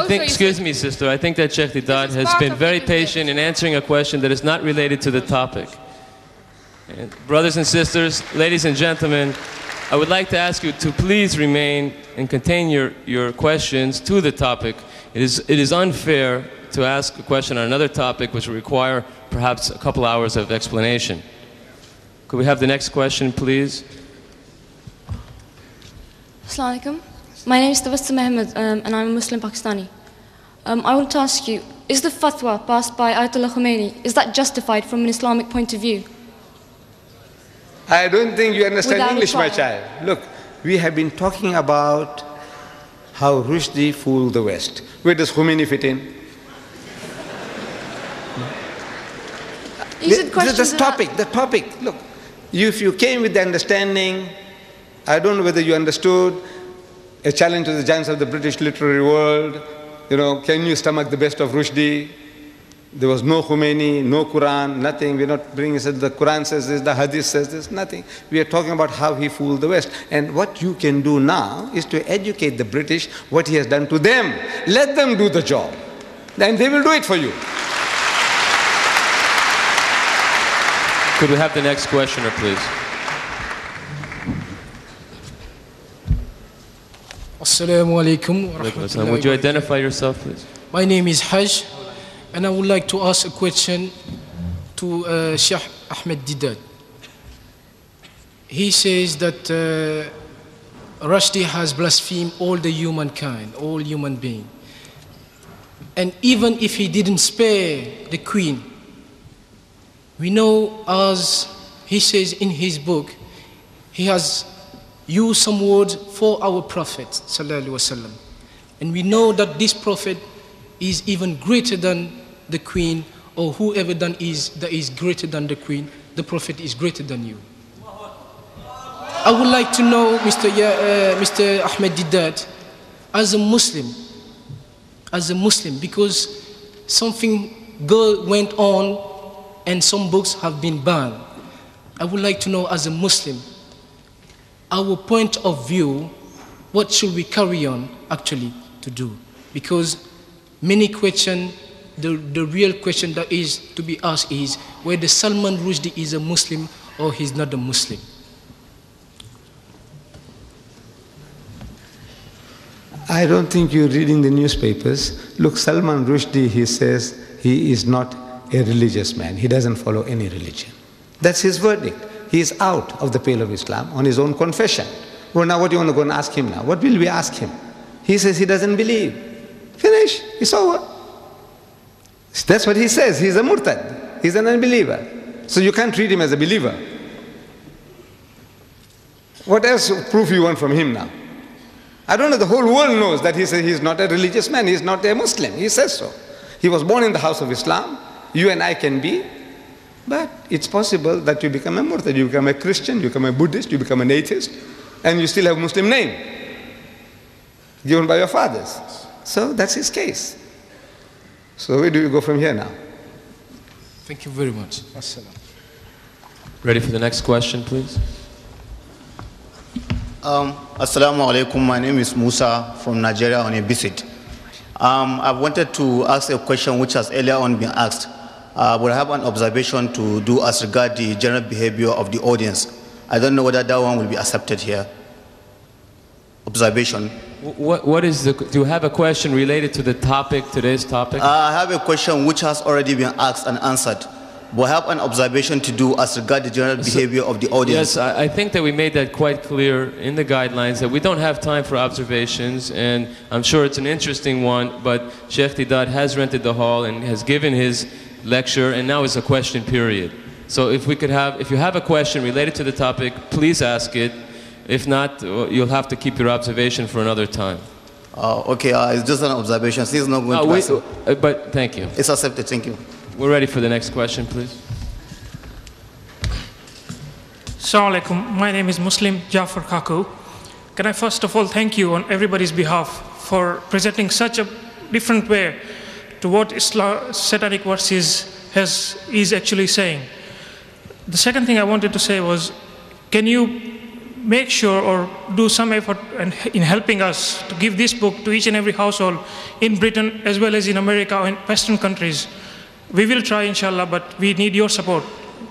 excuse me, sister, I think that Sheikh Deedat has been very patient in answering a question that is not related to the topic. And brothers and sisters, ladies and gentlemen, I would like to ask you to please remain and contain your questions to the topic. It is unfair to ask a question on another topic which will require perhaps a couple hours of explanation. Could we have the next question, please? Assalamu alaikum. My name is Tabassum Ahmed, and I'm a Muslim Pakistani. I want to ask you, is the fatwa passed by Ayatollah Khomeini, is that justified from an Islamic point of view? I don't think you understand Without English, my trial. child. Look, we have been talking about how Rushdie fooled the West. Where does Khomeini fit in? The topic. Look, if you came with the understanding, I don't know whether you understood, a challenge to the giants of the British literary world, can you stomach the best of Rushdie? There was no Khomeini, no Quran, nothing. We're not bringing it. The Quran says this, the Hadith says this, nothing. We are talking about how he fooled the West. And what you can do now is to educate the British what he has done to them. Let them do the job. And they will do it for you. Could we have the next questioner, please? Assalamu alaikum wa rahmatullahi. Would you identify yourself, please? My name is Hajj, and I would like to ask a question to Sheikh Ahmed Deedat. He says that Rushdie has blasphemed all the humankind, all human beings. And even if he didn't spare the queen, we know, as he says in his book, he has used some words for our Prophet sallallahu alaihi wasallam, and we know that this Prophet is even greater than the queen, or whoever that is greater than the queen. The Prophet is greater than you. I would like to know, Mr. Ahmed Deedat, as a Muslim, because something good went on and some books have been banned. I would like to know, as a Muslim, our point of view, what should we carry on actually to do? Because many questions, the real question that is to be asked is whether Salman Rushdie is a Muslim or he's not a Muslim. I don't think you're reading the newspapers. Look, Salman Rushdie, he says he is not a religious man. He doesn't follow any religion. That's his verdict. He is out of the pale of Islam on his own confession. Well, now what do you want to go and ask him now? What will we ask him? He says he doesn't believe. Finish. It's over. That's what he says. He's a murtad. He's an unbeliever. So you can't treat him as a believer. What else proof you want from him now? I don't know. The whole world knows that he says he's not a religious man. He's not a Muslim. He says so. He was born in the house of Islam. You and I can be. But it's possible that you become a murtad, you become a Christian, you become a Buddhist, you become an atheist, and you still have a Muslim name given by your fathers. So that's his case. So where do you go from here now? Thank you very much. Ready for the next question, please? Assalamu alaikum. My name is Musa from Nigeria on a visit. I wanted to ask a question which has earlier on been asked. But I have an observation to do as regard the general behavior of the audience. I don't know whether that one will be accepted here. Observation. Do you have a question related to the topic, today's topic? I have a question which has already been asked and answered. But I have an observation to do as regard the general behavior of the audience. Yes, I think that we made that quite clear in the guidelines, that we don't have time for observations, and I'm sure it's an interesting one, but Sheikh Deedat has rented the hall and has given his lecture, and now is a question period. So if you have a question related to the topic, please ask it. If not, you'll have to keep your observation for another time. Okay, it's just an observation. He's not going to but thank you. It's accepted, thank you. We're ready for the next question, please. Assalamu alaikum. My name is Muslim Jafar Kaku. Can I first of all thank you on everybody's behalf for presenting such a different way to what satanic verses is actually saying. The second thing I wanted to say was, can you make sure or do some effort in helping us to give this book to each and every household in Britain as well as in America or in Western countries? We will try, inshallah, but we need your support.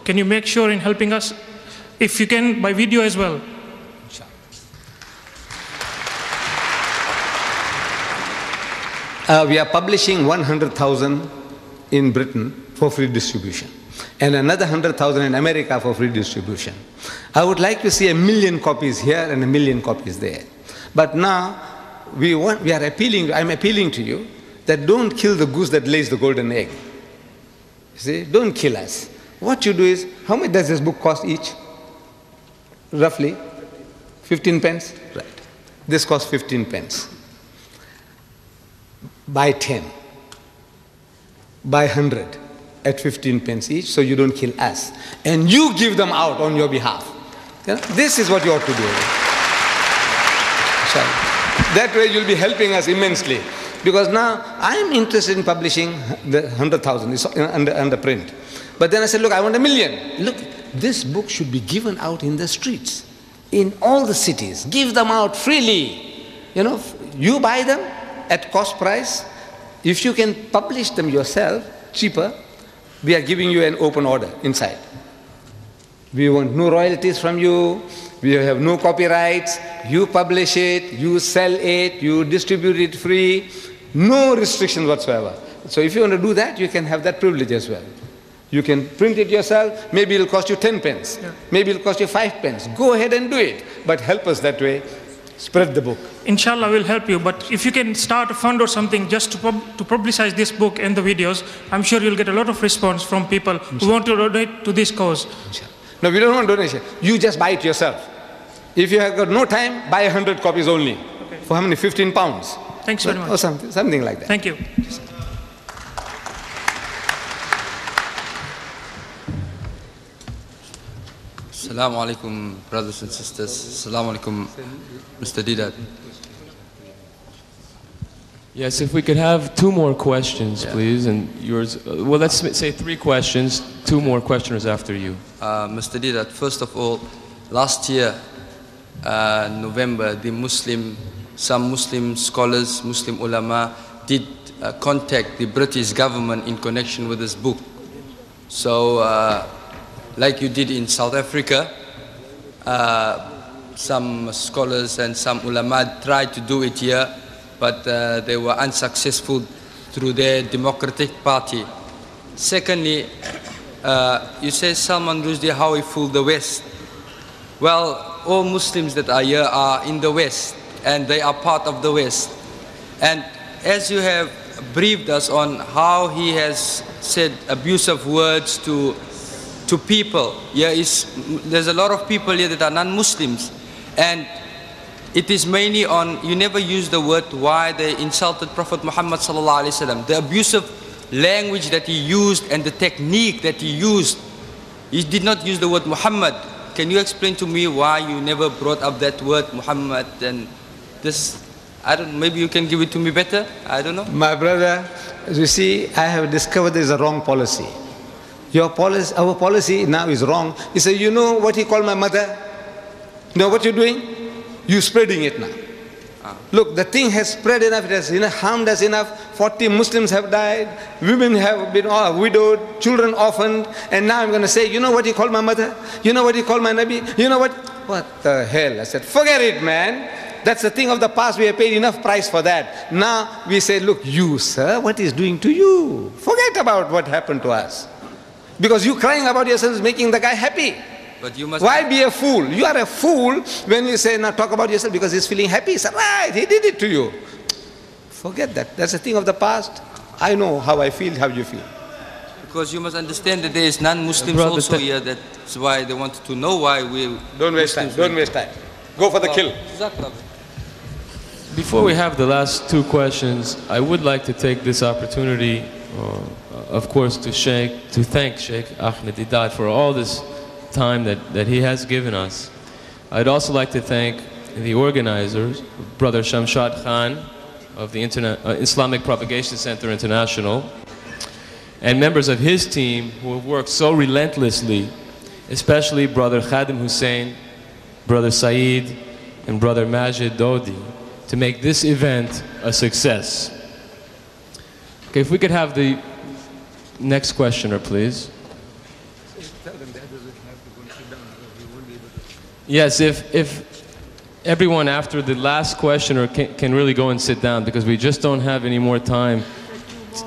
Can you make sure in helping us, if you can, by video as well? We are publishing 100,000 in Britain for free distribution, and another 100,000 in America for free distribution. I would like to see 1 million copies here and 1 million copies there. But now I'm appealing to you that don't kill the goose that lays the golden egg. See, don't kill us. What you do is, how much does this book cost each? Roughly 15 pence? Right. This costs 15 pence. Buy 10. Buy 100 at 15 pence each, so you don't kill us. And you give them out on your behalf. You know, this is what you ought to do. That way you'll be helping us immensely. Because now I'm interested in publishing the 100,000, it's under print. But then I said, look, I want 1 million. Look, this book should be given out in the streets, in all the cities. Give them out freely. You know, you buy them at cost price. If you can publish them yourself, cheaper, we are giving you an open order inside. We want no royalties from you. We have no copyrights. You publish it, you sell it, you distribute it free. No restrictions whatsoever. So if you want to do that, you can have that privilege as well. You can print it yourself. Maybe it'll cost you 10 pence. Yeah. Maybe it'll cost you 5 pence. Go ahead and do it. But help us that way. Spread the book. Inshallah, we'll help you. But if you can start a fund or something just to publicize this book and the videos, I'm sure you'll get a lot of response from people who want to donate to this cause. No, we don't want donation. You just buy it yourself. If you have got no time, buy 100 copies only. Okay. For how many? 15 pounds. Thanks very much. Or something like that. Thank you. Assalamu alaikum, brothers and sisters. Assalamu alaikum, Mr. Deedat. Yes, if we could have 2 more questions, please, and yours. Well, let's say 3 questions, 2 more questioners after you. Mr. Deedat, first of all, last year, November, some Muslim scholars, Muslim ulama, did contact the British government in connection with this book. So, like you did in South Africa, some scholars and some ulama tried to do it here, but they were unsuccessful through their Democratic Party. Secondly, you say Salman Rushdie, how he fooled the West. Well, all Muslims that are here are in the West, and they are part of the West. And as you have briefed us on how he has said abusive words to people, there's a lot of people here that are non-Muslims, and it is mainly on, you never use the word why they insulted Prophet Muhammad sallallahu alaihi wasallam. The abusive language that he used and the technique that he used, he did not use the word Muhammad. Can you explain to me why you never brought up that word Muhammad? And this, I don't, maybe you can give it to me better, I don't know. My brother, as you see, I have discovered there is a wrong policy. Our policy now is wrong. He said, you know what he called my mother? You know what you're doing? You're spreading it now. Look, the thing has spread enough, it has harmed us enough. 40 Muslims have died, women have been widowed, children orphaned, and now I'm going to say, you know what he called my mother? You know what he called my Nabi? You know what? What the hell? I said, forget it, man. That's the thing of the past. We have paid enough price for that. Now we say, look, you, sir, what is doing to you? Forget about what happened to us. Because you crying about yourself is making the guy happy. But you must. Why be a fool? You are a fool when you say, now talk about yourself because he's feeling happy. It's right, he did it to you. Forget that. That's a thing of the past. I know how I feel, how you feel. Because you must understand that there is non-Muslims also here. That's why they wanted to know why we... Don't waste time. Don't waste time. Go for the kill. Before we have the last 2 questions, I would like to take this opportunity, of course, to thank Sheikh Ahmed Deedat for all this time that he has given us. I'd also like to thank the organizers, Brother Shamshad Khan of the Islamic Propagation Center International, and members of his team who have worked so relentlessly, especially Brother Khadim Hussein Brother Saeed, and Brother Majid Dodi to make this event a success. Okay, if we could have the next questioner, please. Yes, if everyone after the last questioner can really go and sit down, because we just don't have any more time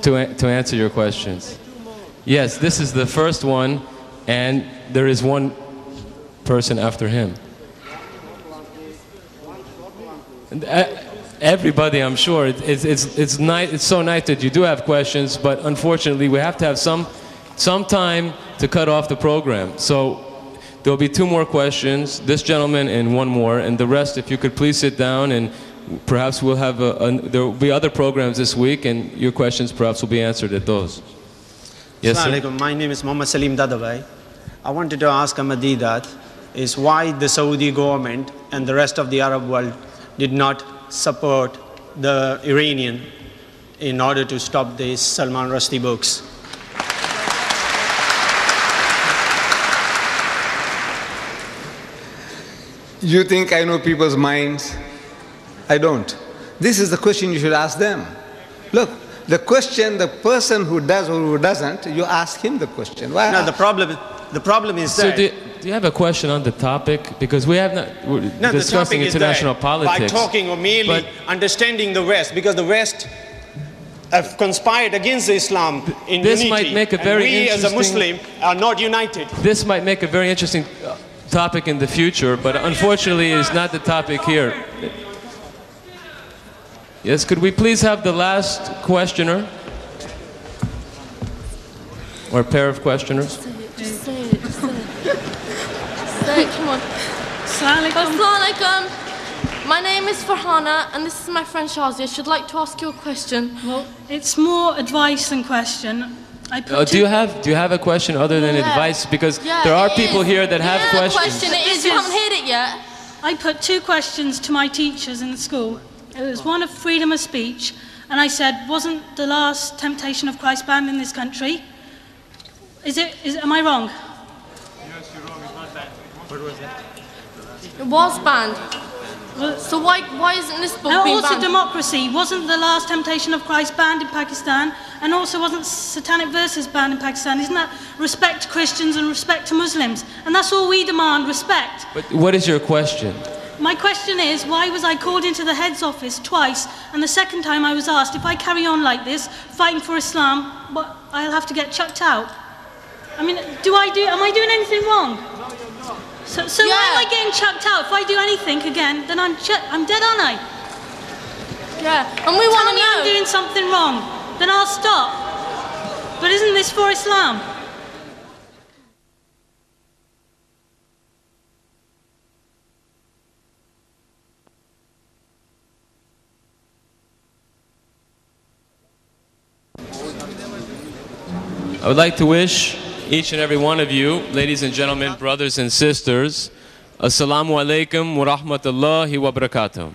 to answer your questions. Yes, this is the first one, and there is one person after him. Everybody, I'm sure, it's so nice that you do have questions, but unfortunately we have to have some time to cut off the program. So there'll be two more questions, this gentleman and one more, and the rest, if you could please sit down, and perhaps we'll have there will be other programs this week, and your questions perhaps will be answered at those. Yes, sir? Assalamu alaikum. My name is Muhammad Salim Dadabhai. I wanted to ask Ahmed Deedat is why the Saudi government and the rest of the Arab world did not support the Iranian in order to stop these Salman Rushdie books. You think I know people's minds? I don't. This is the question you should ask them. Look, the question, the person who does or who doesn't, you ask him the question. Why? No, the problem is so that... Do you have a question on the topic? Because we have not, we're discussing international politics. By talking or merely understanding the West, because the West have conspired against Islam in this unity. Might make a very we as a Muslim are not united. This might make a very interesting topic in the future, but unfortunately it's not the topic here. Yes, could we please have the last questioner? Or pair of questioners? Just say it. Say it, come on. Assalamu alaikum. My name is Farhana, and this is my friend Shazia. She'd like to ask you a question. Well, it's more advice than question. Do you have a question other than advice? Because there are people here that have questions. It is. You haven't heard it yet. I put 2 questions to my teachers in the school. It was one of freedom of speech, and I said, wasn't the last Temptation of Christ banned in this country? Am I wrong? Yes, you're wrong. It's not banned. What was that? It was banned. So why isn't this book being also banned? democracy. Wasn't the last Temptation of Christ banned in Pakistan? And also wasn't Satanic Verses banned in Pakistan? Isn't that respect to Christians and respect to Muslims? And that's all we demand, respect. But what is your question? My question is, why was I called into the head's office twice, and the second time I was asked, if I carry on like this, fighting for Islam, I'll have to get chucked out? I mean, am I doing anything wrong? So why am I getting chucked out? If I do anything again, then I'm dead, aren't I? Yeah, and we want to know. Tell me I'm doing something wrong, then I'll stop. But isn't this for Islam? I would like to wish each and every one of you, ladies and gentlemen, brothers and sisters, Assalamu alaikum wa rahmatullahi wa barakatuh.